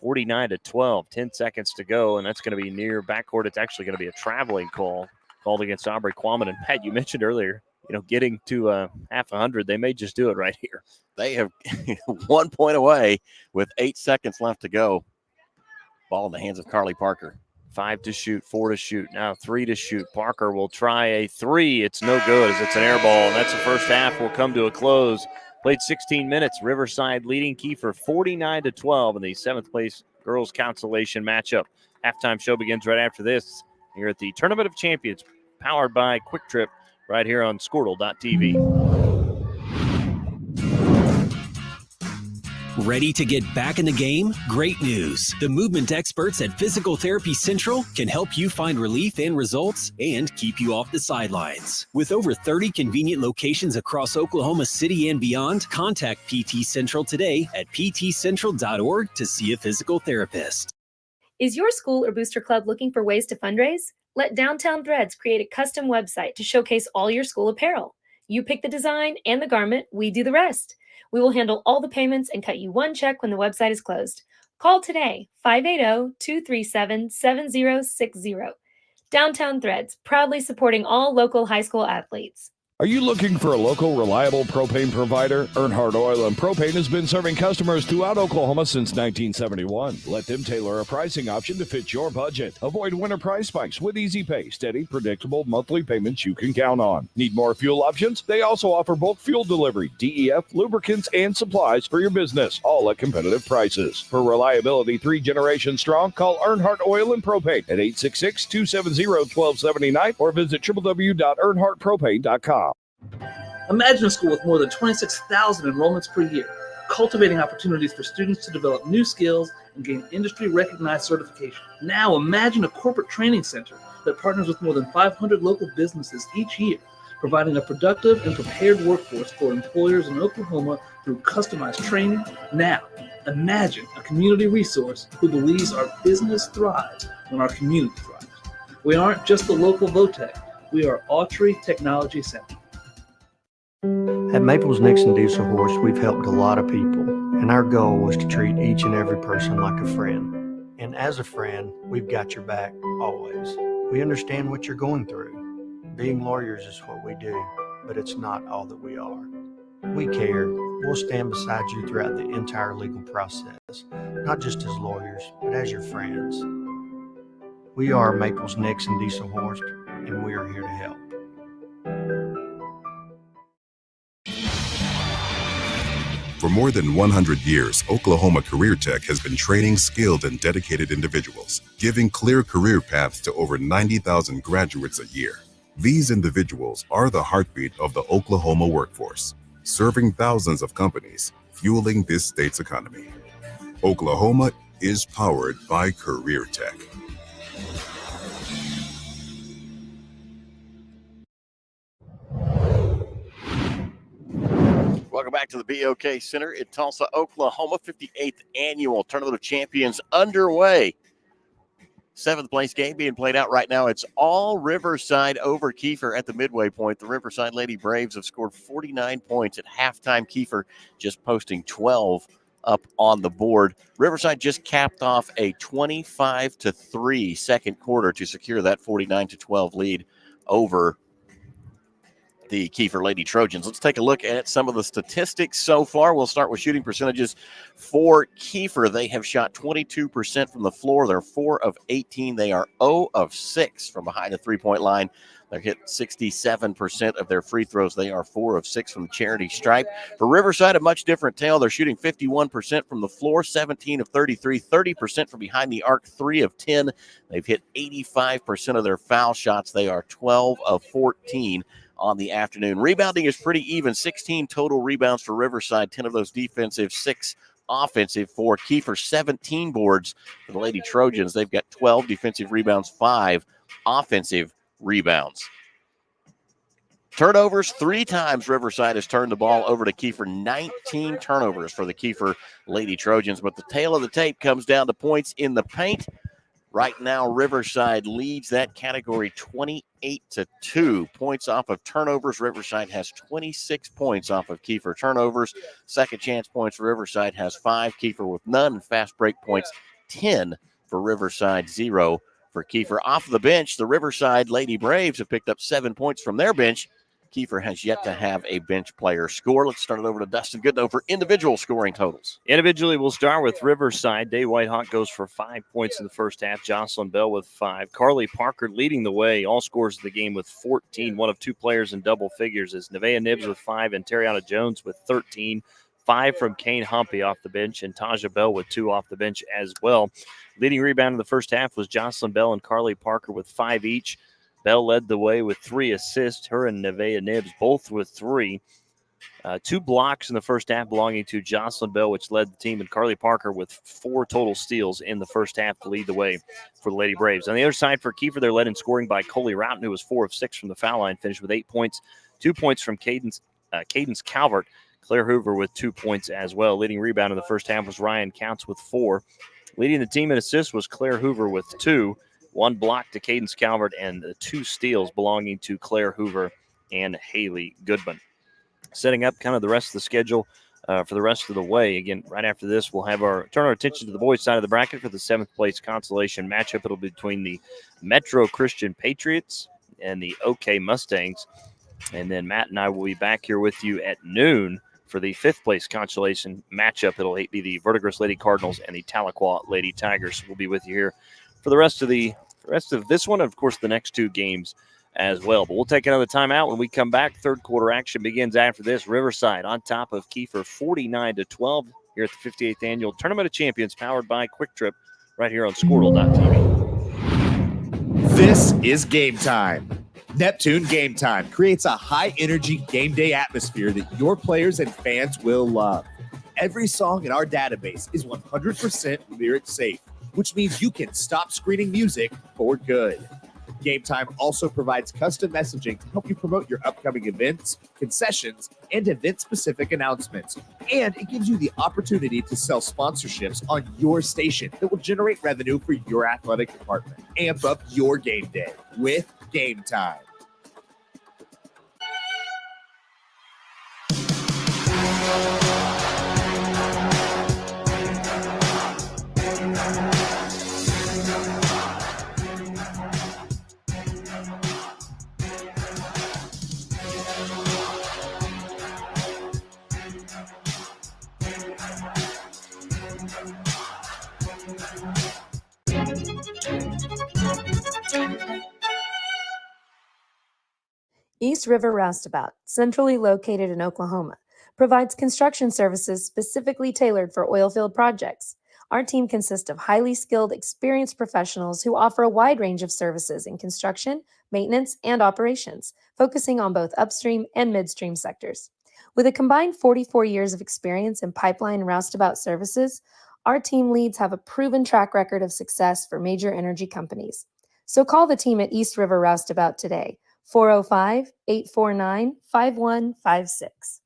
49-12, 10 seconds to go, and that's going to be near backcourt. It's actually going to be a traveling call called against Aubrey Quammen. And Pat, you mentioned earlier, getting to half 100, they may just do it right here. They have 1 point away with 8 seconds left to go. Ball in the hands of Carly Parker. 5 to shoot, 4 to shoot, now 3 to shoot. Parker will try a 3. It's no good as it's an air ball, and that's the first half will come to a close. Played 16 minutes. Riverside leading Kiefer 49-12 in the 7th place girls consolation matchup. Halftime show begins right after this here at the Tournament of Champions, powered by Quick Trip, right here on Squirtle.tv. Ready to get back in the game? Great news. The movement experts at Physical Therapy Central can help you find relief and results and keep you off the sidelines. With over 30 convenient locations across Oklahoma City and beyond, contact PT Central today at ptcentral.org to see a physical therapist. Is your school or booster club looking for ways to fundraise? Let Downtown Threads create a custom website to showcase all your school apparel. You pick the design and the garment, we do the rest. We will handle all the payments and cut you one check when the website is closed. Call today, 580-237-7060. Downtown Threads, proudly supporting all local high school athletes. Are you looking for a local, reliable propane provider? Earnhardt Oil and Propane has been serving customers throughout Oklahoma since 1971. Let them tailor a pricing option to fit your budget. Avoid winter price spikes with easy pay, steady, predictable monthly payments you can count on. Need more fuel options? They also offer bulk fuel delivery, DEF, lubricants, and supplies for your business, all at competitive prices. For reliability 3 generations strong, call Earnhardt Oil and Propane at 866-270-1279 or visit www.earnhardtpropane.com. Imagine a school with more than 26,000 enrollments per year, cultivating opportunities for students to develop new skills and gain industry-recognized certification. Now imagine a corporate training center that partners with more than 500 local businesses each year, providing a productive and prepared workforce for employers in Oklahoma through customized training. Now imagine a community resource who believes our business thrives when our community thrives. We aren't just the local VOTEC, we are Autry Technology Center. At Maples Nixon Diesel Horse, we've helped a lot of people, and our goal was to treat each and every person like a friend. And as a friend, we've got your back always. We understand what you're going through. Being lawyers is what we do, but it's not all that we are. We care. We'll stand beside you throughout the entire legal process, not just as lawyers, but as your friends. We are Maples Nixon Diesel Horse, and we are here to help. For more than 100 years, Oklahoma Career Tech has been training skilled and dedicated individuals, giving clear career paths to over 90,000 graduates a year. These individuals are the heartbeat of the Oklahoma workforce, serving thousands of companies, fueling this state's economy. Oklahoma is powered by Career Tech. Welcome back to the BOK Center in Tulsa, Oklahoma. 58th Annual Tournament of Champions underway. 7th place game being played out right now. It's all Riverside over Kiefer at the midway point. The Riverside Lady Braves have scored 49 points at halftime. Kiefer just posting 12 up on the board. Riverside just capped off a 25-3 second quarter to secure that 49-12 lead over the Kiefer Lady Trojans. Let's take a look at some of the statistics so far. We'll start with shooting percentages for Kiefer. They have shot 22% from the floor. They're 4 of 18. They are 0 of 6 from behind the three-point line. They're hit 67% of their free throws. They are 4 of 6 from the charity stripe. For Riverside, a much different tale. They're shooting 51% from the floor, 17 of 33, 30% from behind the arc, 3 of 10. They've hit 85% of their foul shots. They are 12 of 14 on the afternoon. Rebounding is pretty even. 16 total rebounds for Riverside, 10 of those defensive, 6 offensive for Kiefer. 17 boards for the Lady Trojans. They've got 12 defensive rebounds, 5 offensive rebounds. Turnovers, 3 times Riverside has turned the ball over to Kiefer. 19 turnovers for the Kiefer Lady Trojans. But the tail of the tape comes down to points in the paint. Right now, Riverside leads that category 28-2. Points off of turnovers. Riverside has 26 points off of Kiefer turnovers. Second chance points for Riverside has 5. Kiefer with none. Fast break points 10 for Riverside, 0 for Kiefer. Off the bench, the Riverside Lady Braves have picked up 7 points from their bench. Kiefer has yet to have a bench player score. Let's start it over to Dustin Goodnow for individual scoring totals. Individually, we'll start with Riverside. Day Whitehawk goes for 5 points in the first half. Jocelyn Bell with 5. Carly Parker leading the way. All scores of the game with 14. One of 2 players in double figures is Nevaeh Nibbs with 5 and Terriana Jones with 13. 5 from Kane Humpy off the bench and Taja Bell with 2 off the bench as well. Leading rebound in the first half was Jocelyn Bell and Carly Parker with 5 each. Bell led the way with 3 assists. Her and Nevaeh Nibbs both with 3. 2 blocks in the first half belonging to Jocelyn Bell, which led the team, and Carly Parker with 4 total steals in the first half to lead the way for the Lady Braves. On the other side for Kiefer, they're led in scoring by Coley Roughton, who was 4 of 6 from the foul line, finished with 8 points. 2 points from Cadence Calvert. Claire Hoover with 2 points as well. Leading rebound in the first half was Ryan Counts with 4. Leading the team in assists was Claire Hoover with 2. 1 block to Cadence Calvert and 2 steals belonging to Claire Hoover and Haley Goodman. Setting up kind of the rest of the schedule for the rest of the way. Again, right after this, we'll have turn our attention to the boys' side of the bracket for the 7th place consolation matchup. It'll be between the Metro Christian Patriots and the OK Mustangs. And then Matt and I will be back here with you at noon for the 5th place consolation matchup. It'll be the Verdigris Lady Cardinals and the Tahlequah Lady Tigers. We'll be with you here for the rest of this one, and of course the next 2 games as well. But we'll take another timeout. When we come back, third quarter action begins after this. Riverside on top of Kiefer 49-12 here at the 58th Annual Tournament of Champions, powered by Quick Trip, right here on Squirtle.tv. This is Game Time. Neptune Game Time creates a high-energy game day atmosphere that your players and fans will love. Every song in our database is 100% lyric safe, which means you can stop screening music for good. Game Time also provides custom messaging to help you promote your upcoming events, concessions, and event-specific announcements. And it gives you the opportunity to sell sponsorships on your station that will generate revenue for your athletic department. Amp up your game day with Game Time. East River Roustabout, centrally located in Oklahoma, provides construction services specifically tailored for oilfield projects. Our team consists of highly skilled, experienced professionals who offer a wide range of services in construction, maintenance, and operations, focusing on both upstream and midstream sectors. With a combined 44 years of experience in pipeline and roustabout services, our team leads have a proven track record of success for major energy companies. So call the team at East River Roustabout today, 405-849-5156.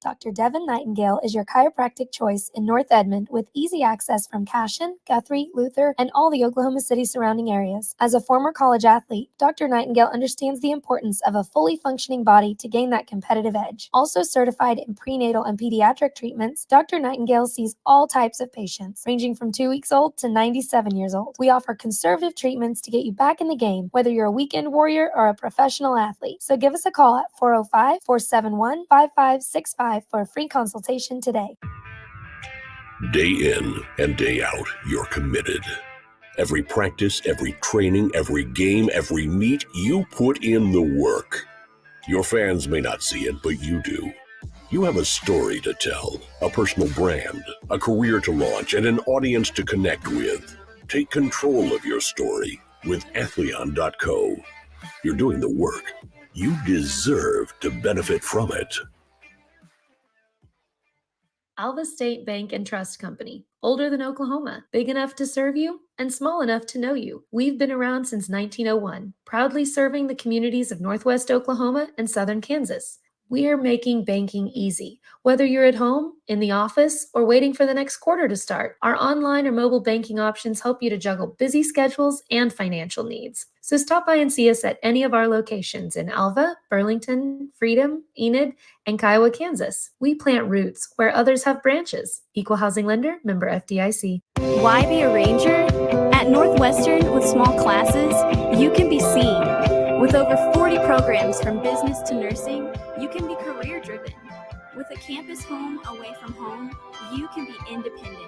Dr. Devin Nightingale is your chiropractic choice in North Edmond with easy access from Cashion, Guthrie, Luther, and all the Oklahoma City surrounding areas. As a former college athlete, Dr. Nightingale understands the importance of a fully functioning body to gain that competitive edge. Also certified in prenatal and pediatric treatments, Dr. Nightingale sees all types of patients, ranging from 2 weeks old to 97 years old. We offer conservative treatments to get you back in the game, whether you're a weekend warrior or a professional athlete. So give us a call at 405-471-5565 for a free consultation today. Day in and day out, you're committed. Every practice, every training, every game, every meet, you put in the work. Your fans may not see it, but you do. You have a story to tell, a personal brand, a career to launch, and an audience to connect with. Take control of your story with Athleon.co. You're doing the work. You deserve to benefit from it. Alva State Bank and Trust Company. Older than Oklahoma, big enough to serve you and small enough to know you. We've been around since 1901, proudly serving the communities of Northwest Oklahoma and Southern Kansas. We are making banking easy. Whether you're at home, in the office, or waiting for the next quarter to start, our online or mobile banking options help you to juggle busy schedules and financial needs. So stop by and see us at any of our locations in Alva, Burlington, Freedom, Enid, and Kiowa, Kansas. We plant roots where others have branches. Equal Housing Lender, member FDIC. Why be a ranger? At Northwestern, with small classes, you can be seen. With over 40 programs from business to nursing, you can be career driven. With a campus home away from home, you can be independent.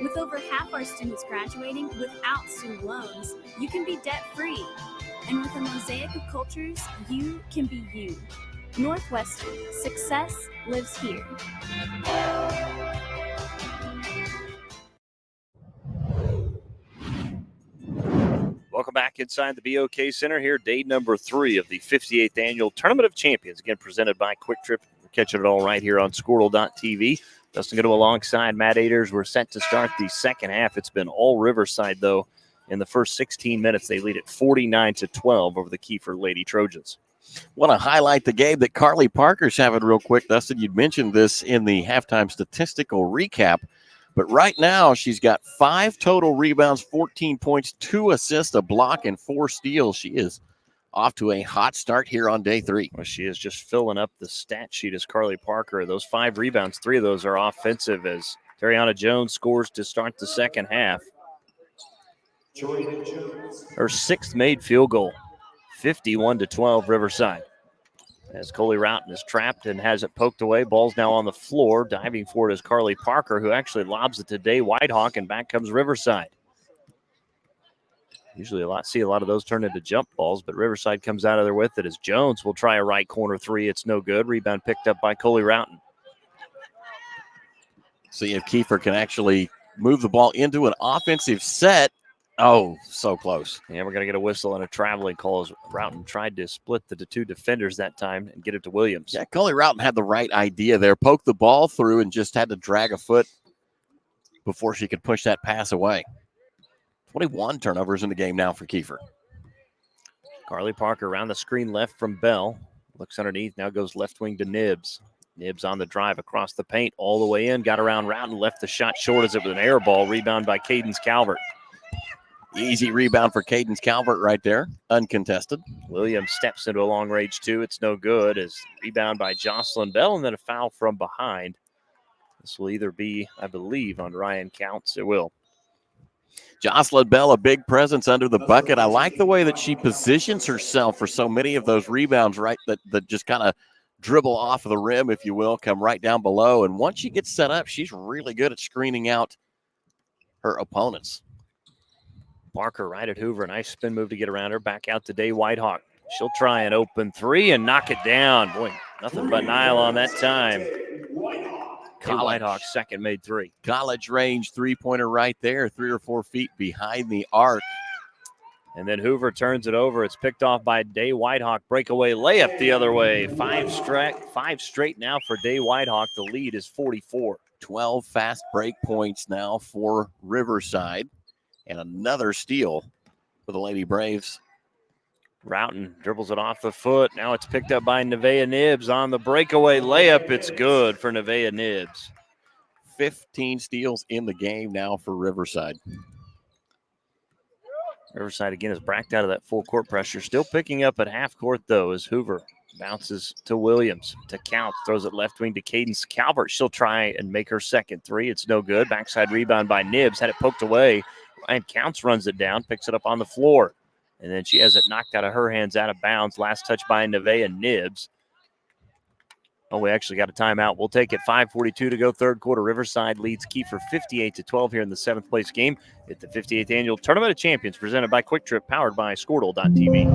With over half our students graduating without student loans, you can be debt free. And with a mosaic of cultures, you can be you. Northwestern, success lives here. Welcome back inside the BOK Center here, day number 3 of the 58th Annual Tournament of Champions, again presented by Quick Trip. We're catching it all right here on Squirtle.tv. Dustin Goodall alongside Matt Aders. We're set to start the second half. It's been all Riverside, though. In the first 16 minutes, they lead at 49-12 over the Kiefer Lady Trojans. Want to highlight the game that Carly Parker's having real quick. Dustin, you'd mentioned this in the halftime statistical recap. But right now, she's got 5 total rebounds, 14 points, 2 assists, a block, and 4 steals. She is off to a hot start here on day 3. Well, she is just filling up the stat sheet as Carly Parker. Those 5 rebounds, 3 of those are offensive as Terriana Jones scores to start the second half. Her 6th made field goal, 51-12 Riverside. As Coley Roughton is trapped and has it poked away. Ball's now on the floor. Diving for it is Carly Parker, who actually lobs it to Day Whitehawk, and back comes Riverside. Usually see a lot of those turn into jump balls, but Riverside comes out of there with it as Jones will try a right corner 3. It's no good. Rebound picked up by Coley Roughton. See if Kiefer can actually move the ball into an offensive set. Oh, so close. Yeah, we're going to get a whistle and a traveling call as Roughton tried to split the 2 defenders that time and get it to Williams. Yeah, Coley Roughton had the right idea there. Poked the ball through and just had to drag a foot before she could push that pass away. 21 turnovers in the game now for Kiefer. Carly Parker around the screen left from Bell. Looks underneath, now goes left wing to Nibbs. Nibbs on the drive across the paint all the way in. Got around Roughton, left the shot short as it was an air ball. Rebound by Cadence Calvert. Easy rebound for Cadence Calvert right there, uncontested. Williams steps into a long-range 2. It's no good as rebound by Jocelyn Bell, and then a foul from behind. This will either be, I believe, on Ryan Counts. It will. Jocelyn Bell, a big presence under the bucket. I like the way that she positions herself for so many of those rebounds, right, that just kind of dribble off of the rim, if you will, come right down below. And once she gets set up, she's really good at screening out her opponents. Parker right at Hoover. Nice spin move to get around her. Back out to Day Whitehawk. She'll try an open 3 and knock it down. Boy, nothing but Nile on that time. Whitehawk's second made 3. College range three-pointer right there, 3 or 4 feet behind the arc. And then Hoover turns it over. It's picked off by Day Whitehawk. Breakaway layup the other way. 5 straight now for Day Whitehawk. The lead is 44. 12 fast break points now for Riverside. And another steal for the Lady Braves. Roughton dribbles it off the foot. Now it's picked up by Nevaeh Nibbs on the breakaway layup. It's good for Nevaeh Nibbs. 15 steals in the game now for Riverside. Riverside again is backed out of that full court pressure. Still picking up at half court though as Hoover bounces to Williams. To Counts, throws it left wing to Cadence Calvert. She'll try and make her second 3. It's no good. Backside rebound by Nibbs. Had it poked away. And Counts runs it down, picks it up on the floor. And then she has it knocked out of her hands, out of bounds. Last touch by Nevaeh Nibbs. Oh, we actually got a timeout. We'll take it. 5:42 to go, third quarter. Riverside leads Kiefer 58-12 here in the 7th place game at the 58th Annual Tournament of Champions presented by Quick Trip, powered by Squirtle.tv.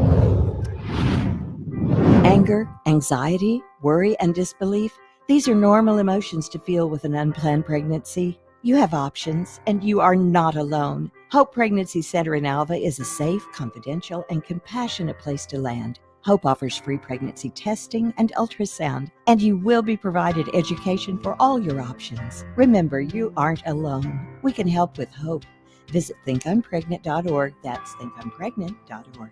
Anger, anxiety, worry, and disbelief. These are normal emotions to feel with an unplanned pregnancy. You have options, and you are not alone. Hope Pregnancy Center in Alva is a safe, confidential, and compassionate place to land. Hope offers free pregnancy testing and ultrasound, and you will be provided education for all your options. Remember, you aren't alone. We can help with hope. Visit thinkimpregnant.org. That's thinkimpregnant.org.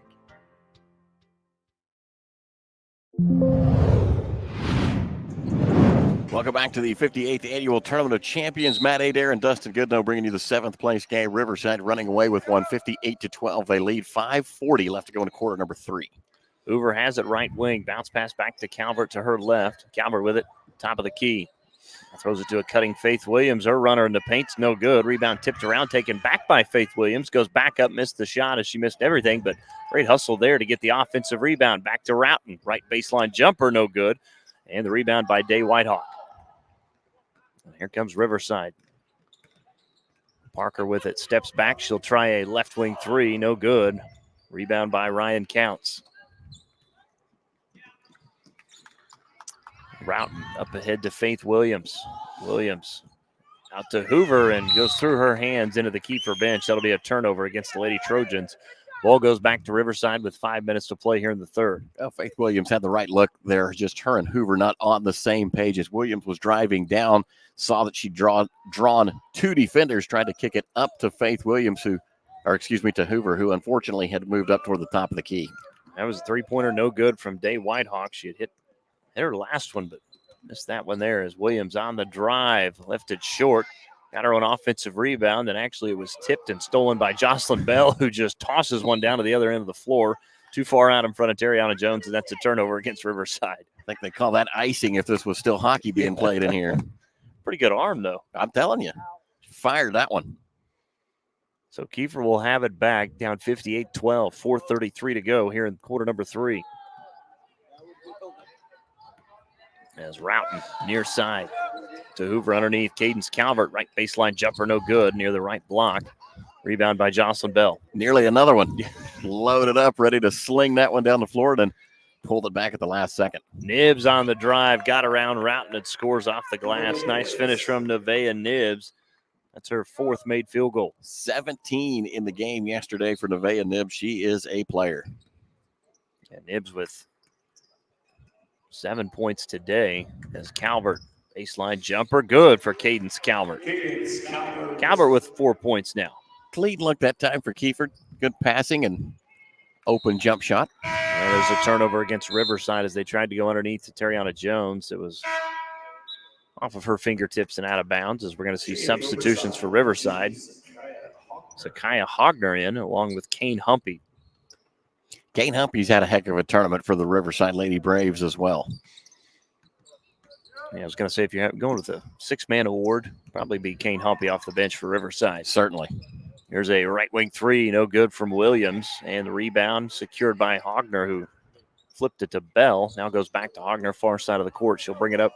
Welcome back to the 58th Annual Tournament of Champions. Matt Adair and Dustin Goodnow bringing you the 7th place game. Riverside running away with one, 58-12. They lead 5:40 left to go into quarter number 3. Hoover has it right wing. Bounce pass back to Calvert to her left. Calvert with it, top of the key. Throws it to a cutting Faith Williams. Her runner in the paint's no good. Rebound tipped around, taken back by Faith Williams. Goes back up, missed the shot as she missed everything, but great hustle there to get the offensive rebound. Back to Roughton. Right baseline jumper, no good. And the rebound by Day Whitehawk. And here comes Riverside. Parker with it. Steps back. She'll try a left wing three. No good. Rebound by Ryan Counts. Roughton up ahead to Faith Williams. Williams out to Hoover and goes through her hands into the Kiefer bench. That'll be a turnover against the Lady Trojans. Ball goes back to Riverside with 5 minutes to play here in the third. Well, Faith Williams had the right look there. Just her and Hoover not on the same page as Williams was driving down. Saw that she'd drawn 2 defenders, tried to kick it up to Faith Williams, to Hoover, who unfortunately had moved up toward the top of the key. That was a three-pointer, no good from Day Whitehawk. She had hit her last one, but missed that one there as Williams on the drive, left it short. Got her own offensive rebound, and actually it was tipped and stolen by Jocelyn Bell, who just tosses one down to the other end of the floor, too far out in front of Terriana Jones, and that's a turnover against Riverside. I think they call that icing if this was still hockey being played in here. Pretty good arm, though. I'm telling you. Fired that one. So Kiefer will have it back, down 58-12, 4:33 to go here in quarter number 3. As Roughton near side to Hoover underneath. Cadence Calvert, right baseline jumper, no good, near the right block. Rebound by Jocelyn Bell. Nearly another one. Loaded up, ready to sling that one down the floor, and then pulled it back at the last second. Nibs on the drive, got around Roughton and scores off the glass. Nice finish from Nevaeh Nibs. That's her 4th made field goal. 17 in the game yesterday for Nevaeh Nibs. She is a player. And Nibs with 7 points today as Calvert, baseline jumper, good for Cadence Calvert. Calvert with 4 points now. Clean look that time for Kiefer. Good passing and open jump shot. And there's a turnover against Riverside as they tried to go underneath to Terriana Jones. It was off of her fingertips and out of bounds, as we're going to see substitutions for Riverside. Sakaya Hogner in along with Kane Humpy. Kane Humpy's had a heck of a tournament for the Riverside Lady Braves as well. Yeah, I was going to say, if you're going with a 6-man award, probably be Kane Humpy off the bench for Riverside. Certainly. Here's a right wing three, no good from Williams, and the rebound secured by Hogner, who flipped it to Bell. Now goes back to Hogner, far side of the court. She'll bring it up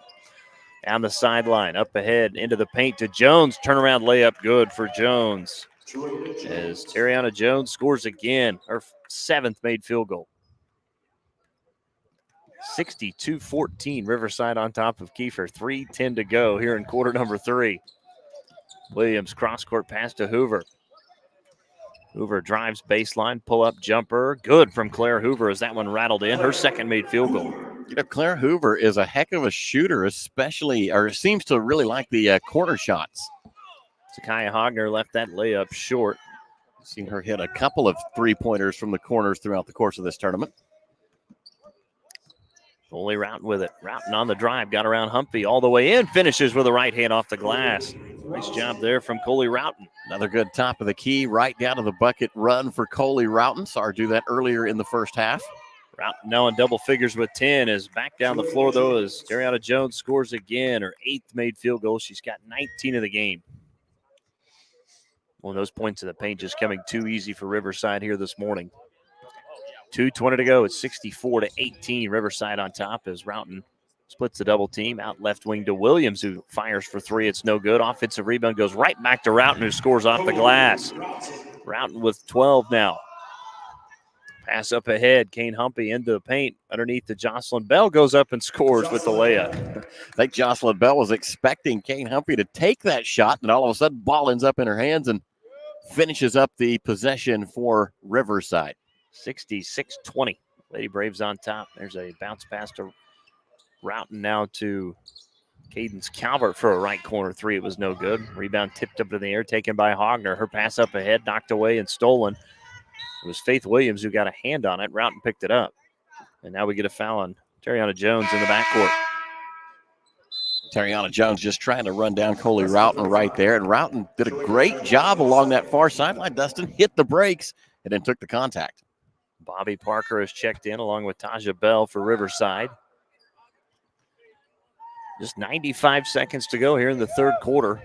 down the sideline, up ahead, into the paint to Jones. Turnaround layup, good for Jones. As Terriana Jones scores again, her 7th made field goal. 62-14, Riverside on top of Kiefer. 3:10 to go here in quarter number 3. Williams cross-court pass to Hoover. Hoover drives baseline, pull-up jumper. Good from Claire Hoover as that one rattled in. Her 2nd made field goal. You know, Claire Hoover is a heck of a shooter, seems to really like the corner shots. Sakaya Hogner left that layup short. Seen her hit a couple of 3-pointers from the corners throughout the course of this tournament. Foley Roughton with it. Roughton on the drive, got around Humpy all the way in, finishes with a right hand off the glass. Nice job there from Coley Roughton. Another good top of the key, right down to the bucket run for Coley Roughton. Saw her do that earlier in the first half. Roughton now in double figures with 10, is back down the floor, though, as Terriana Jones scores again, her 8th made field goal. She's got 19 of the game. One of those points in the paint just coming too easy for Riverside here this morning. 2:20 to go. It's 64-18. Riverside on top as Roughton splits the double team. Out left wing to Williams, who fires for 3. It's no good. Offensive rebound goes right back to Roughton, who scores off the glass. Roughton with 12 now. Pass up ahead. Kane Humpy into the paint underneath to Jocelyn Bell. Goes up and scores with the layup. I think Jocelyn Bell was expecting Kane Humpy to take that shot, and all of a sudden, ball ends up in her hands and finishes up the possession for Riverside. 66-20. Lady Braves on top. There's a bounce pass to Roughton now to Cadence Calvert for a right corner three. It was no good. Rebound tipped up in the air, taken by Hogner. Her pass up ahead, knocked away and stolen. It was Faith Williams who got a hand on it. Roughton picked it up. And now we get a foul on Terriana Jones in the backcourt. Terriana Jones just trying to run down Coley Roughton right there. And Roughton did a great job along that far sideline. Dustin hit the brakes and then took the contact. Bobby Parker has checked in along with Taja Bell for Riverside. Just 95 seconds to go here in the third quarter.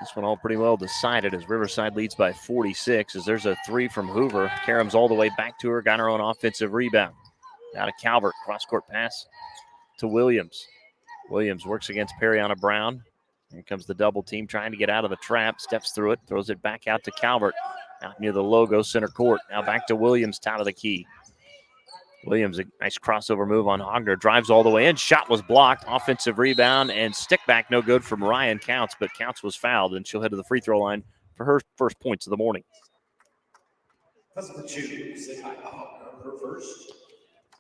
This one all pretty well decided as Riverside leads by 46 as there's a three from Hoover. Karam's all the way back to her, got her own offensive rebound. Now to Calvert, cross-court pass to Williams. Williams works against Periana Brown. Here comes the double team trying to get out of the trap, steps through it, throws it back out to Calvert. Out near the logo, center court. Now back to Williams, top of the key. Williams, a nice crossover move on Hogner. Drives all the way in. Shot was blocked. Offensive rebound and stick back no good from Ryan Counts, but Counts was fouled, and she'll head to the free throw line for her first points of the morning. That's number 2. Say hi to Hogner, her first.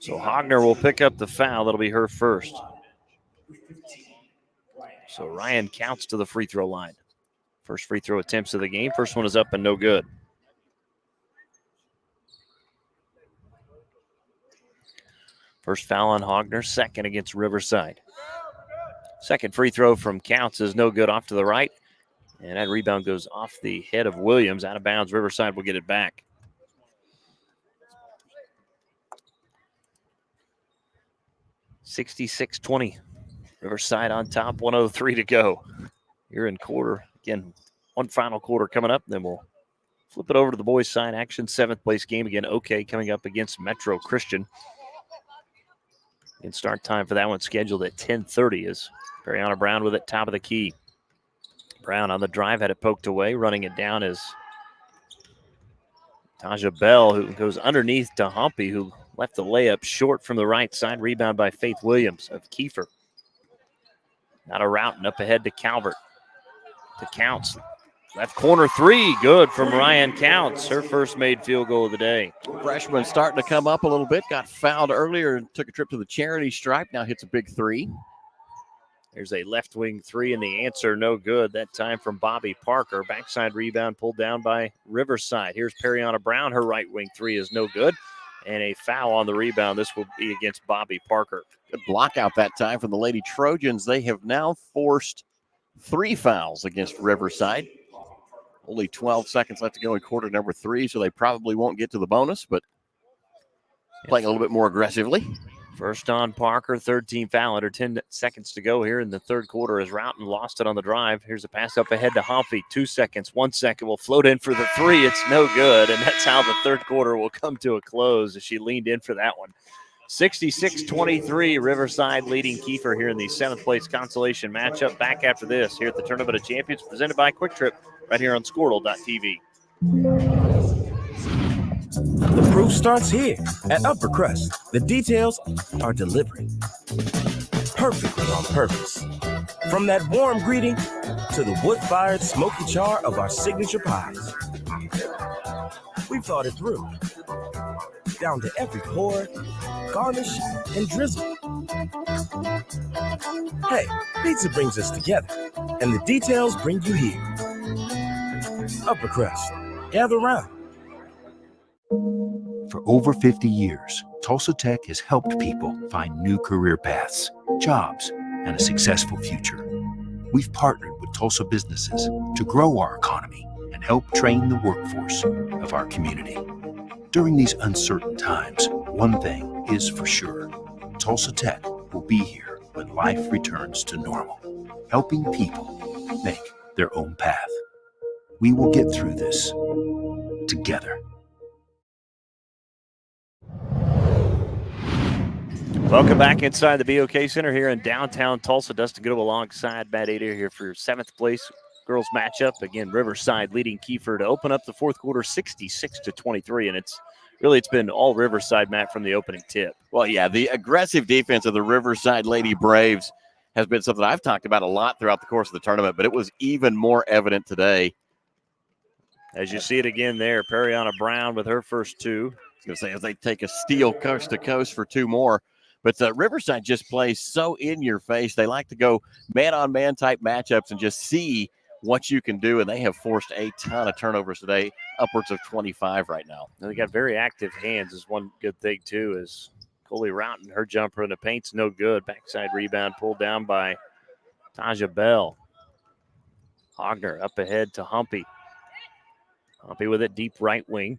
So Hogner will pick up the foul. That'll be her first. So Ryan Counts to the free throw line. First free throw attempts of the game. First one is up and no good. First foul on Hogner, second against Riverside. Second free throw from Counts is no good off to the right. And that rebound goes off the head of Williams. Out of bounds, Riverside will get it back. (66-20). Riverside on top, 1:03 to go. Here in quarter. Again, one final quarter coming up. Then we'll flip it over to the boys' side action. 7th place game again. OK coming up against Metro Christian. And start time for that one scheduled at 10:30 is Periana Brown with it top of the key. Brown on the drive, had it poked away. Running it down is Taja Bell, who goes underneath to Humpy, who left the layup short from the right side. Rebound by Faith Williams of Kiefer. Not a route, and up ahead to Calvert. To Counts. Left corner three, good from Ryan Counts. Her first made field goal of the day. Freshman starting to come up a little bit. Got fouled earlier and took a trip to the charity stripe. Now hits a big three. There's a left wing three, and the answer no good. That time from Bobby Parker. Backside rebound pulled down by Riverside. Here's Periana Brown. Her right wing three is no good. And a foul on the rebound. This will be against Bobby Parker. Good block out that time from the Lady Trojans. They have now forced 3 fouls against Riverside. Only 12 seconds left to go in quarter number 3, so they probably won't get to the bonus, but playing a little bit more aggressively. First on Parker, third team foul under 10 seconds to go here in the third quarter as Roughton lost it on the drive. Here's a pass up ahead to Humphy. 2 seconds, 1 second. Will float in for the three. It's no good, and that's how the third quarter will come to a close as she leaned in for that one. 66-23, Riverside leading Kiefer here in the 7th place consolation matchup. Back after this here at the Tournament of Champions presented by Quick Trip right here on Squirtle.tv. The proof starts here at Upper Crust. The details are deliberate, perfectly on purpose. From that warm greeting to the wood-fired smoky char of our signature pies. We've thought it through, down to every pour, garnish, and drizzle. Hey, pizza brings us together, and the details bring you here. Upper Crust, gather round. For over 50 years, Tulsa Tech has helped people find new career paths, jobs, and a successful future. We've partnered with Tulsa businesses to grow our economy and help train the workforce of our community. During these uncertain times, one thing is for sure. Tulsa Tech will be here when life returns to normal, helping people make their own path. We will get through this together. Welcome back inside the BOK Center here in downtown Tulsa. Dustin Goodall alongside Matt Adair here for your 7th place girls matchup. Again, Riverside leading Kiefer to open up the fourth quarter 66-23, and it's Really, it's been all Riverside, Matt, from the opening tip. Well, yeah, the aggressive defense of the Riverside Lady Braves has been something I've talked about a lot throughout the course of the tournament, but it was even more evident today. As you see it again there, Periana Brown with her first two. I was going to say, as they take a steal coast to coast for two more. But Riverside just plays so in your face. They like to go man-on-man type matchups and just see what you can do, and they have forced a ton of turnovers today, upwards of 25 right now. And they got very active hands is one good thing, too, is Coley Roughton, her jumper in the paint's no good. Backside rebound pulled down by Taja Bell. Hogner up ahead to Humpy. Humpy with it deep right wing.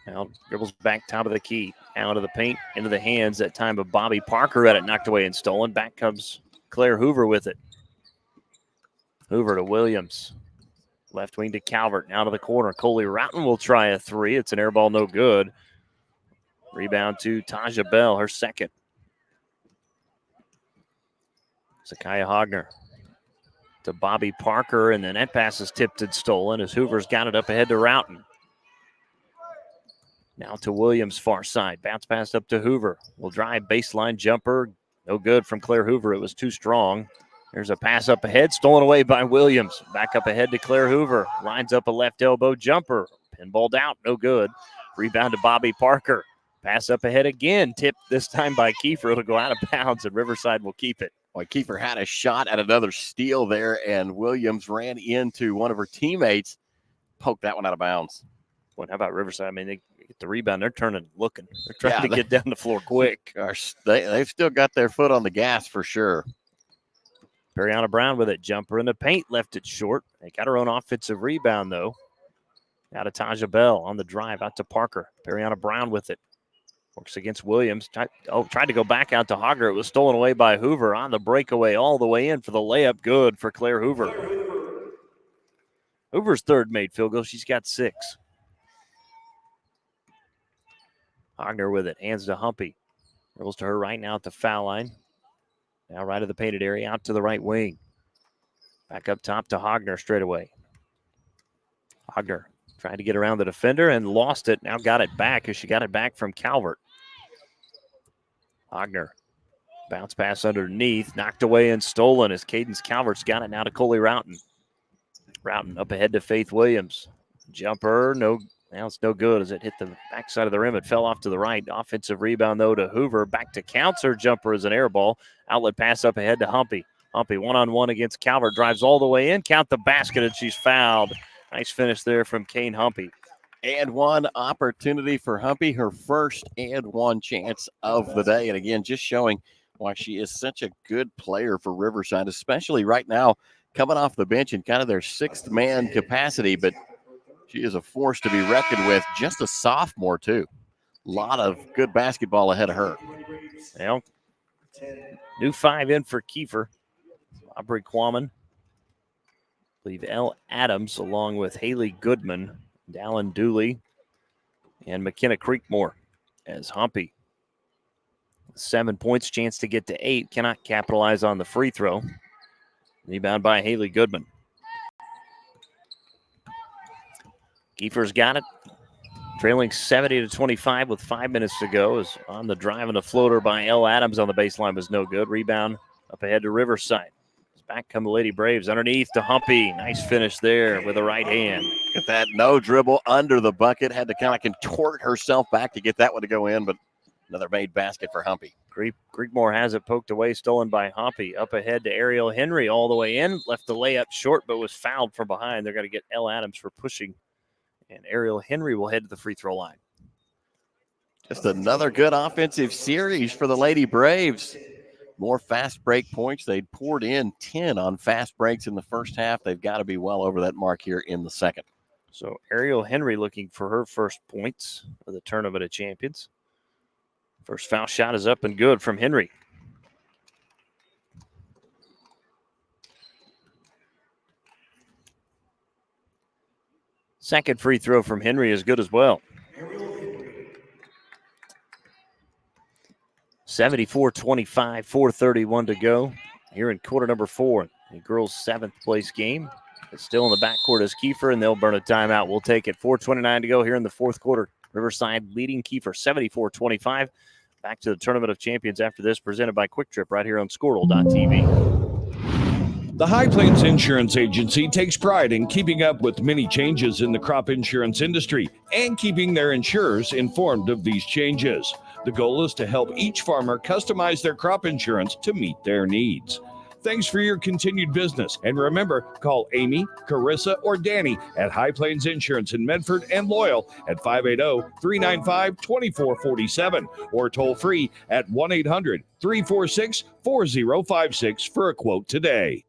Now dribbles back top of the key. Out of the paint, into the hands that time of Bobby Parker. Had it knocked away and stolen. Back comes Claire Hoover with it. Hoover to Williams. Left wing to Calvert. Out of the corner. Coley Roughton will try a three. It's an air ball, no good. Rebound to Taja Bell, her second. Zakaya Hogner to Bobby Parker, and then that pass is tipped and stolen as Hoover's got it up ahead to Roughton. Now to Williams, far side. Bounce pass up to Hoover. Will drive baseline jumper. No good from Claire Hoover. It was too strong. There's a pass up ahead, stolen away by Williams. Back up ahead to Claire Hoover. Lines up a left elbow jumper. Pinballed out, no good. Rebound to Bobby Parker. Pass up ahead again. Tipped this time by Kiefer. It'll go out of bounds, and Riverside will keep it. Well, Kiefer had a shot at another steal there, and Williams ran into one of her teammates. Poked that one out of bounds. Well, how about Riverside? I mean, they get the rebound. They're turning, looking. They're trying to get down the floor quick. Gosh, they've still got their foot on the gas for sure. Periana Brown with it. Jumper in the paint. Left it short. They got her own offensive rebound, though. Out of Taja Bell on the drive. Out to Parker. Periana Brown with it. Works against Williams. Tried to go back out to Hogger. It was stolen away by Hoover on the breakaway all the way in for the layup. Good for Claire Hoover. Hoover's third made field goal. She's got 6. Hogner with it. Hands to Humpy. Dribbles to her right now at the foul line. Now right of the painted area. Out to the right wing. Back up top to Hogner straight away. Hogner tried to get around the defender and lost it. Now got it back as she got it back from Calvert. Hogner. Bounce pass underneath. Knocked away and stolen as Cadence Calvert's got it now to Coley Roughton. Roughton up ahead to Faith Williams. Jumper. No. Now it's no good as it hit the backside of the rim. It fell off to the right. Offensive rebound, though, to Hoover. Back to Counts. Her jumper is an air ball. Outlet pass up ahead to Humpy. Humpy one-on-one against Calvert. Drives all the way in. Count the basket, and she's fouled. Nice finish there from Kane Humpy. And one opportunity for Humpy, her first and one chance of the day. And again, just showing why she is such a good player for Riverside, especially right now, coming off the bench in kind of their sixth man capacity. But she is a force to be reckoned with. Just a sophomore, too. A lot of good basketball ahead of her. Well, new 5 in for Kiefer. Aubrey Quammen. I believe Elle Adams, along with Haley Goodman, Dallin Dooley, and McKenna Creekmore as Humpy. 7 points, chance to get to 8. Cannot capitalize on the free throw. Rebound by Haley Goodman. Kiefer's got it. Trailing 70-25 with 5 minutes to go. Is on the drive and a floater by Elle Adams on the baseline was no good. Rebound up ahead to Riverside. Back come the Lady Braves underneath to Humpy. Nice finish there with a right hand. Get that no dribble under the bucket. Had to kind of contort herself back to get that one to go in, but another made basket for Humpy. Creekmore has it poked away, stolen by Humpy. Up ahead to Ariel Henry all the way in. Left the layup short, but was fouled from behind. They're going to get Elle Adams for pushing. And Ariel Henry will head to the free throw line. Just another good offensive series for the Lady Braves. More fast break points. They poured in 10 on fast breaks in the first half. They've got to be well over that mark here in the second. So Ariel Henry looking for her first points for the Tournament of Champions. First foul shot is up and good from Henry. Second free throw from Henry is good as well. 74-25, 4:31 to go here in quarter number 4. The girls' 7th place game. It's still in the backcourt is Kiefer, and they'll burn a timeout. We'll take it. 4:29 to go here in the fourth quarter. Riverside leading Kiefer 74-25. Back to the Tournament of Champions after this, presented by Quick Trip right here on Squirtle.tv. The High Plains Insurance Agency takes pride in keeping up with many changes in the crop insurance industry and keeping their insurers informed of these changes. The goal is to help each farmer customize their crop insurance to meet their needs. Thanks for your continued business. And remember, call Amy, Carissa, or Danny at High Plains Insurance in Medford and Loyal at 580-395-2447 or toll free at 1-800-346-4056 for a quote today.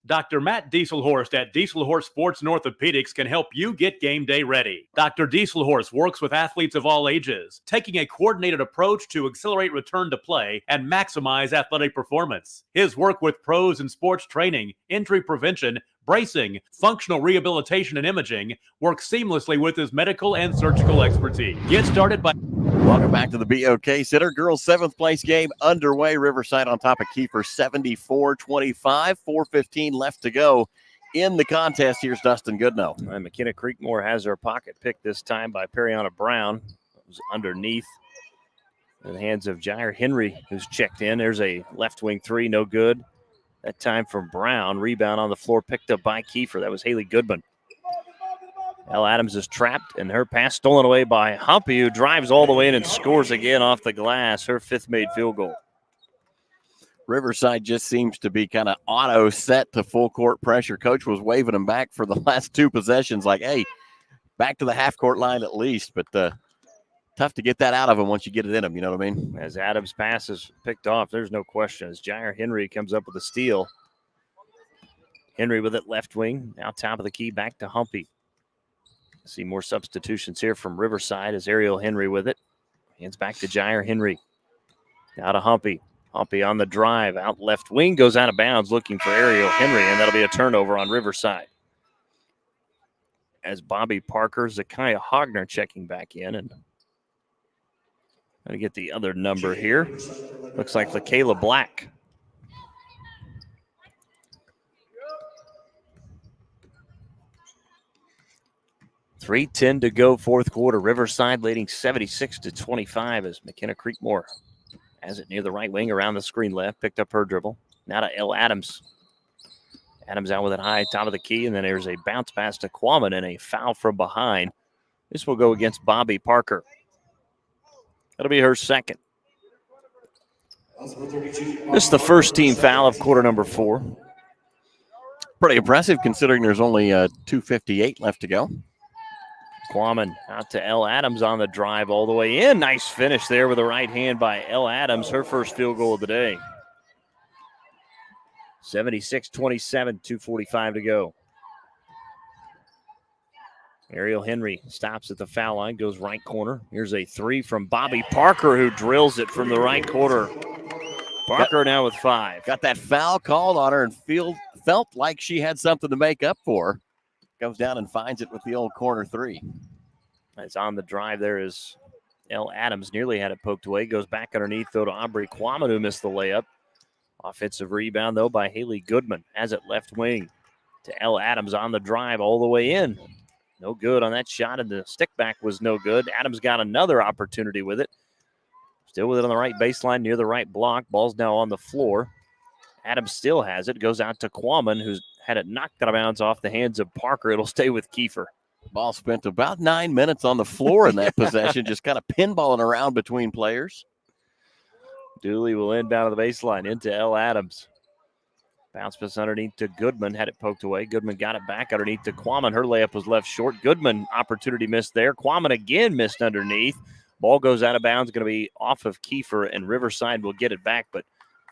Dr. Matt Dieselhorst at Dieselhorst Sports and Orthopedics can help you get game day ready. Dr. Dieselhorst works with athletes of all ages, taking a coordinated approach to accelerate return to play and maximize athletic performance. His work with pros in sports training, injury prevention, bracing, functional rehabilitation, and imaging works seamlessly with his medical and surgical expertise. Get started by... Welcome back to the BOK Center. Girls 7th place game underway. Riverside on top of Kiefer 74-25. 4:15 left to go in the contest. Here's Dustin Goodnow. And McKenna Creekmore has her pocket picked this time by Periana Brown. It was underneath in the hands of Jair Henry, who's checked in. There's a left wing three, no good. That time from Brown. Rebound on the floor picked up by Kiefer. That was Haley Goodman. Elle Adams is trapped, and her pass stolen away by Humpy, who drives all the way in and scores again off the glass, her 5th made field goal. Riverside just seems to be kind of auto set to full court pressure. Coach was waving them back for the last 2 possessions like, hey, back to the half court line at least. But tough to get that out of them once you get it in them, you know what I mean? As Adams' pass is picked off, there's no question. As Jair Henry comes up with a steal. Henry with it left wing, now top of the key, back to Humpy. See more substitutions here from Riverside as Ariel Henry with it. Hands back to Jair Henry. Now to Humpy. Humpy on the drive. Out left wing. Goes out of bounds looking for Ariel Henry, and that'll be a turnover on Riverside. As Bobby Parker, Zakiah Hogner checking back in. And going to get the other number here. Looks like LaKayla Black. .3:10 to go, 4th quarter. Riverside leading 76-25 as McKenna Creekmore has it near the right wing around the screen left. Picked up her dribble. Now to Elle Adams. Adams out with it high, top of the key, and then there's a bounce pass to Quammen and a foul from behind. This will go against Bobby Parker. That'll be her 2nd. This is the first team foul of quarter number 4. Pretty impressive considering there's only 2:58 left to go. Quammen out to Elle Adams on the drive all the way in. Nice finish there with a right hand by Elle Adams, her first field goal of the day. 76-27, 2:45 to go. Ariel Henry stops at the foul line, goes right corner. Here's a 3 from Bobby Parker, who drills it from the right corner. Parker now with 5. Got that foul called on her and felt like she had something to make up for. Goes down and finds it with the old corner 3. As on the drive there is Elle Adams. Nearly had it poked away. Goes back underneath, though, to Aubrey Quammen, who missed the layup. Offensive rebound, though, by Haley Goodman. Has it left wing to Elle Adams on the drive all the way in. No good on that shot, and the stick back was no good. Adams got another opportunity with it. Still with it on the right baseline near the right block. Ball's now on the floor. Adams still has it. Goes out to Quammen, who's had it knocked out of bounds off the hands of Parker. It'll stay with Kiefer. Ball spent about 9 minutes on the floor in that possession, just kind of pinballing around between players. Dooley will inbound to the baseline into Elle Adams. Bounce pass underneath to Goodman. Had it poked away. Goodman got it back underneath to Quammen. Her layup was left short. Goodman, opportunity missed there. Quammen again missed underneath. Ball goes out of bounds. Going to be off of Kiefer, and Riverside will get it back, but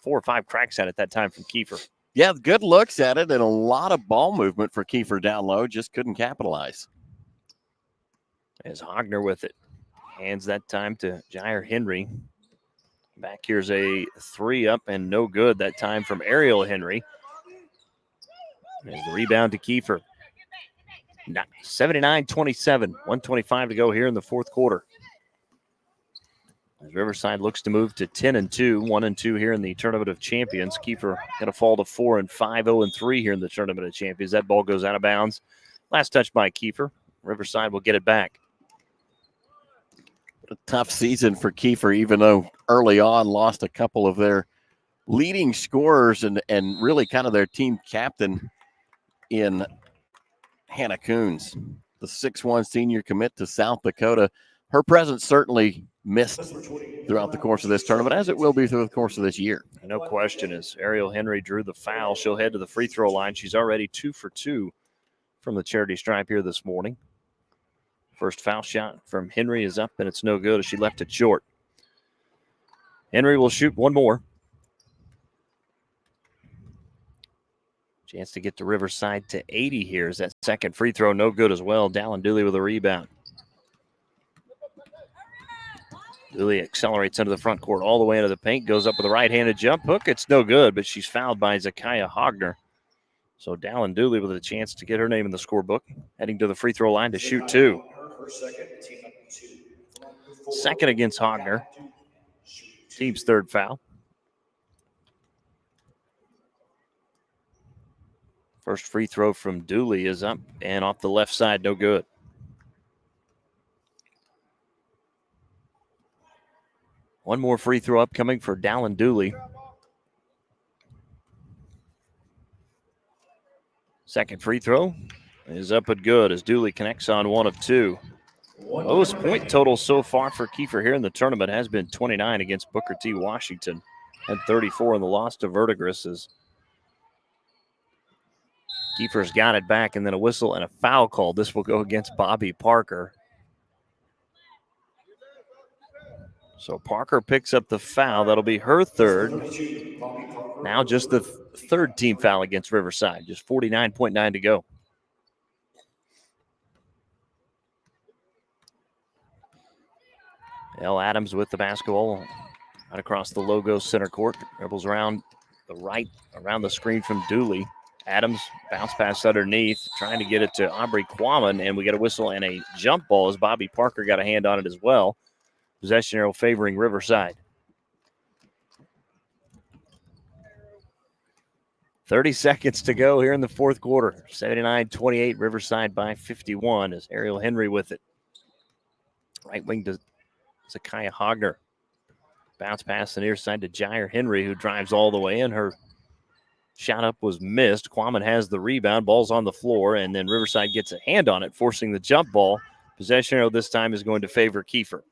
4 or 5 cracks at it that time from Kiefer. Yeah, good looks at it and a lot of ball movement for Kiefer down low. Just couldn't capitalize. As Hogner with it. Hands that time to Jair Henry. Back here's a 3 up and no good that time from Ariel Henry. There's the rebound to Kiefer. 79-27, 1:25 to go here in the 4th quarter. As Riverside looks to move to 10-2, 1-2 here in the Tournament of Champions. Kiefer going to fall to 4-5, 0-3 here in the Tournament of Champions. That ball goes out of bounds. Last touch by Kiefer. Riverside will get it back. A tough season for Kiefer, even though early on lost a couple of their leading scorers and really kind of their team captain in Hannah Coons, the 6'1" senior commit to South Dakota. Her presence certainly missed throughout the course of this tournament, as it will be through the course of this year. No question, as Ariel Henry drew the foul, she'll head to the free throw line. She's already 2 for 2 from the charity stripe here this morning. First foul shot from Henry is up, and it's no good as she left it short. Henry will shoot one more. Chance to get to Riverside to 80 here as that second free throw no good as well. Dallin Dooley with a rebound. Dooley accelerates into the front court all the way into the paint, goes up with a right-handed jump hook. It's no good, but she's fouled by Zakiya Hogner. So Dallin Dooley with a chance to get her name in the scorebook, heading to the free throw line to shoot 2. Second against Hogner. Team's third foul. First free throw from Dooley is up and off the left side, no good. One more free throw upcoming for Dallin Dooley. Second free throw is up and good as Dooley connects on 1 of 2. Lowest point total so far for Kiefer here in the tournament has been 29 against Booker T. Washington and 34 in the loss to Verdigris as Kiefer's got it back, and then a whistle and a foul call. This will go against Bobby Parker. So Parker picks up the foul. That'll be her third. Now just the third team foul against Riverside. Just 49.9 to go. Elle Adams with the basketball right across the logo center court. Dribbles around the right, around the screen from Dooley. Adams bounce pass underneath, trying to get it to Aubrey Quammen, and we get a whistle and a jump ball as Bobby Parker got a hand on it as well. Possession arrow favoring Riverside. 30 seconds to go here in the fourth quarter. 79-28, Riverside by 51 as Ariel Henry with it. Right wing to Zakiya Hogner. Bounce pass the near side to Jair Henry, who drives all the way in. Her shot up was missed. Quammen has the rebound. Ball's on the floor, and then Riverside gets a hand on it, forcing the jump ball. Possession arrow this time is going to favor Kiefer.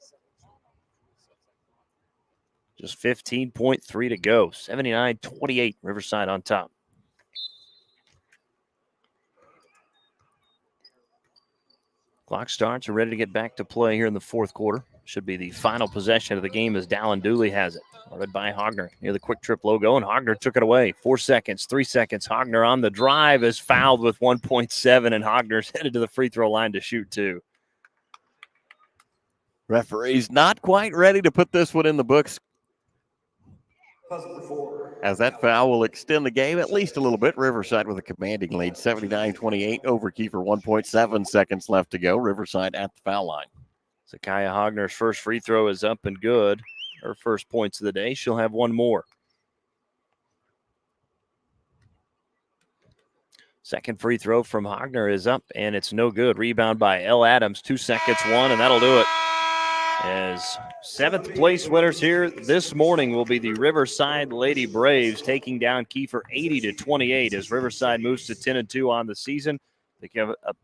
Just 15.3 to go. 79-28, Riverside on top. Clock starts. We're ready to get back to play here in the fourth quarter. Should be the final possession of the game as Dallin Dooley has it. Led by Hogner near the quick trip logo, and Hogner took it away. 4 seconds, 3 seconds. Hogner on the drive is fouled with 1.7, and Hogner's headed to the free throw line to shoot 2. Referee's not quite ready to put this one in the books, as that foul will extend the game at least a little bit. Riverside with a commanding lead, 79-28 over Kiefer. 1.7 seconds left to go. Riverside at the foul line. Zakiya Hogner's first free throw is up and good. Her first points of the day. She'll have one more. Second free throw from Hogner is up, and it's no good. Rebound by Elle Adams. 2 seconds, one, and that'll do it. As seventh place winners here this morning will be the Riverside Lady Braves, taking down Kiefer 80-28 as Riverside moves to 10-2 on the season.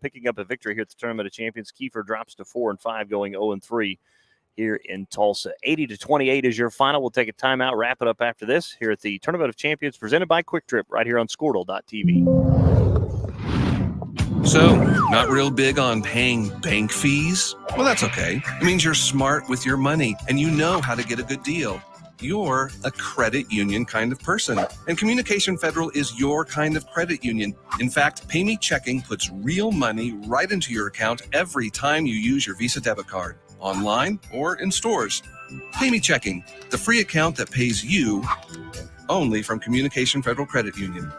Picking up a victory here at the Tournament of Champions. Kiefer drops to 4-5, going 0-3 here in Tulsa. 80-28 is your final. We'll take a timeout, wrap it up after this here at the Tournament of Champions presented by Quick Trip right here on Squirtle.tv. So, not real big on paying bank fees? Well, that's okay. It means you're smart with your money and you know how to get a good deal. You're a credit union kind of person, and Communication Federal is your kind of credit union. In fact, Pay Me Checking puts real money right into your account every time you use your Visa debit card, online or in stores. Pay Me Checking, the free account that pays you, only from Communication Federal Credit Union.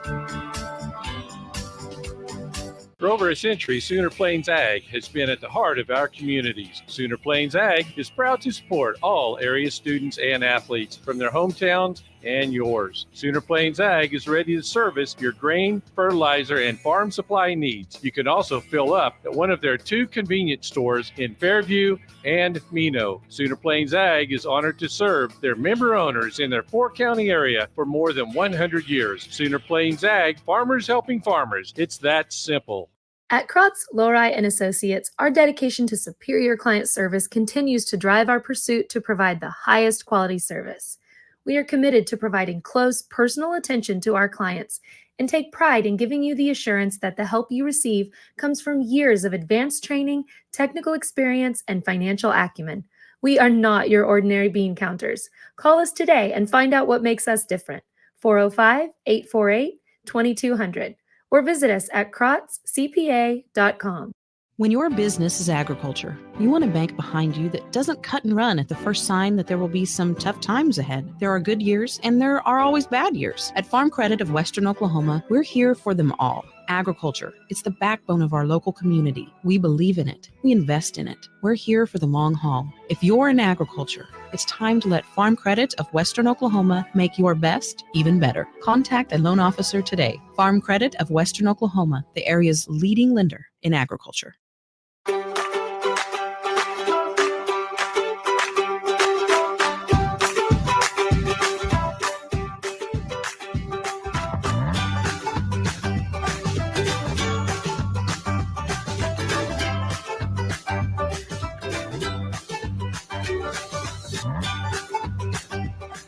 For over a century, Sooner Plains Ag has been at the heart of our communities. Sooner Plains Ag is proud to support all area students and athletes from their hometowns and yours. Sooner Plains Ag is ready to service your grain, fertilizer, and farm supply needs. You can also fill up at one of their 2 convenience stores in Fairview and Mino. Sooner Plains Ag is honored to serve their member owners in their 4-county area for more than 100 years. Sooner Plains Ag, farmers helping farmers. It's that simple. At Krotz, Lori and Associates, our dedication to superior client service continues to drive our pursuit to provide the highest quality service. We are committed to providing close, personal attention to our clients and take pride in giving you the assurance that the help you receive comes from years of advanced training, technical experience, and financial acumen. We are not your ordinary bean counters. Call us today and find out what makes us different. 405-848-2200 or visit us at krotzcpa.com. When your business is agriculture, you want a bank behind you that doesn't cut and run at the first sign that there will be some tough times ahead. There are good years and there are always bad years. At Farm Credit of Western Oklahoma, we're here for them all. Agriculture, it's the backbone of our local community. We believe in it. We invest in it. We're here for the long haul. If you're in agriculture, it's time to let Farm Credit of Western Oklahoma make your best even better. Contact a loan officer today. Farm Credit of Western Oklahoma, the area's leading lender in agriculture.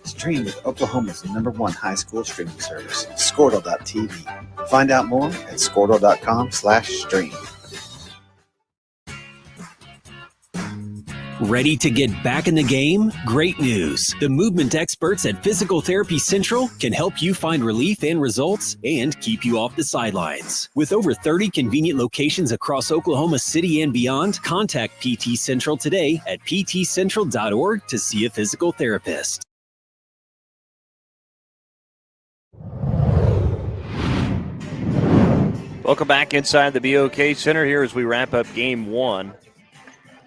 Stream with Oklahoma's #1 high school streaming service, Squirtle.tv. Find out more at Squirtle.com/stream. Ready to get back in the game? Great news! The movement experts at Physical Therapy Central can help you find relief and results and keep you off the sidelines. With over 30 convenient locations across Oklahoma City and beyond, contact PT Central today at ptcentral.org to see a physical therapist. Welcome back inside the BOK Center here as we wrap up Game 1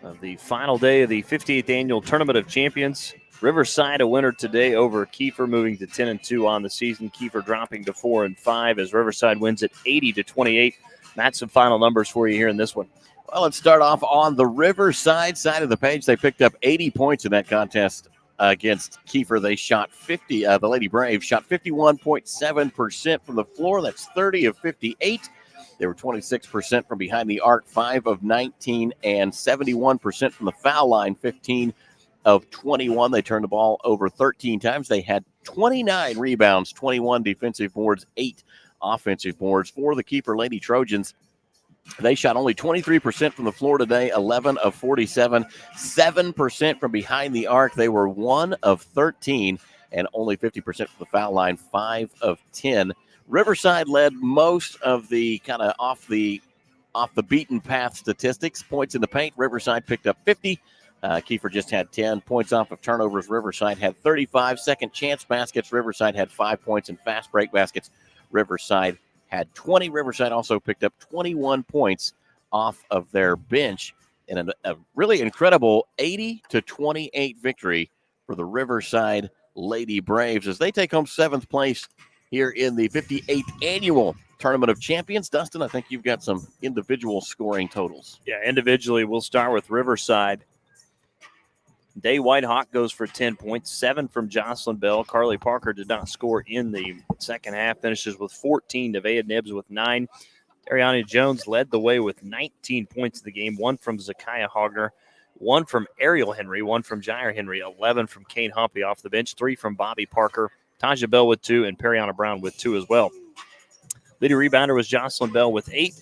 of the final day of the 58th Annual Tournament of Champions. Riverside a winner today over Kiefer, moving to 10-2 on the season. Kiefer dropping to 4-5 as Riverside wins it 80-28. Matt, some final numbers for you here in this one. Well, let's start off on the Riverside side of the page. They picked up 80 points in that contest against Kiefer. They shot 50. The Lady Braves shot 51.7% from the floor. That's 30 of 58. They were 26% from behind the arc, 5 of 19, and 71% from the foul line, 15 of 21. They turned the ball over 13 times. They had 29 rebounds, 21 defensive boards, 8 offensive boards. For the Kiefer Lady Trojans, they shot only 23% from the floor today, 11 of 47, 7% from behind the arc. They were 1 of 13 and only 50% from the foul line, 5 of 10. Riverside led most of the kind of off the beaten path statistics. Points in the paint, Riverside picked up 50. Kiefer just had 10 points off of turnovers. Riverside had 35 second chance baskets. Riverside had 5 points in fast break baskets. Riverside had 20. Riverside also picked up 21 points off of their bench in a really incredible 80-28 victory for the Riverside Lady Braves as they take home 7th place here in the 58th Annual Tournament of Champions. Dustin, I think you've got some individual scoring totals. Yeah, individually, we'll start with Riverside. Day Whitehawk goes for 10 points, 7 from Jocelyn Bell. Carly Parker did not score in the second half, finishes with 14. Nevaeh Nibbs with 9. Ariana Jones led the way with 19 points in the game, 1 from Zakiah Hogner, 1 from Ariel Henry, 1 from Jair Henry, 11 from Kane Humpy off the bench, 3 from Bobby Parker, Taja Bell with 2, and Periana Brown with 2 as well. Leading rebounder was Jocelyn Bell with 8,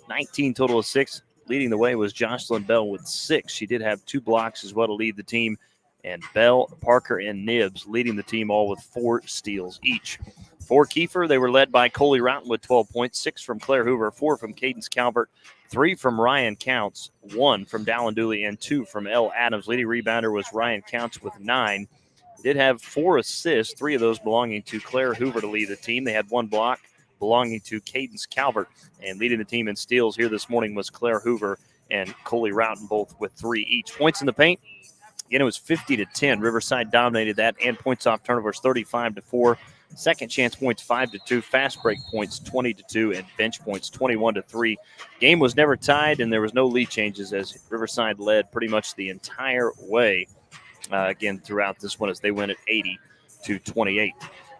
19 total of 6. Leading the way was Jocelyn Bell with 6. She did have 2 blocks as well to lead the team. And Bell, Parker, and Nibbs leading the team all with 4 steals each. For Kiefer, they were led by Coley Roughton with 12 points, 6 from Claire Hoover, 4 from Cadence Calvert, 3 from Ryan Counts, 1 from Dallin Dooley, and 2 from Elle Adams. Leading rebounder was Ryan Counts with 9. Did have 4 assists, 3 of those belonging to Claire Hoover to lead the team. They had 1 block belonging to Cadence Calvert. And leading the team in steals here this morning was Claire Hoover and Coley Roughton, both with 3 each. Points in the paint, Again, it was 50-10. Riverside dominated that, and points off turnovers 35-4. Second chance points 5-2, fast break points 20-2, and bench points 21-3. Game was never tied, and there was no lead changes as Riverside led pretty much the entire way. Again, throughout this one as they win at 80-28.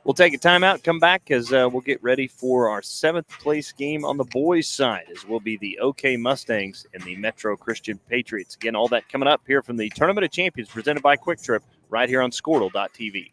We'll take a timeout, come back as we'll get ready for our 7th place game on the boys' side, as will be the OK Mustangs and the Metro Christian Patriots. Again, all that coming up here from the Tournament of Champions presented by Quick Trip right here on Squirtle.tv.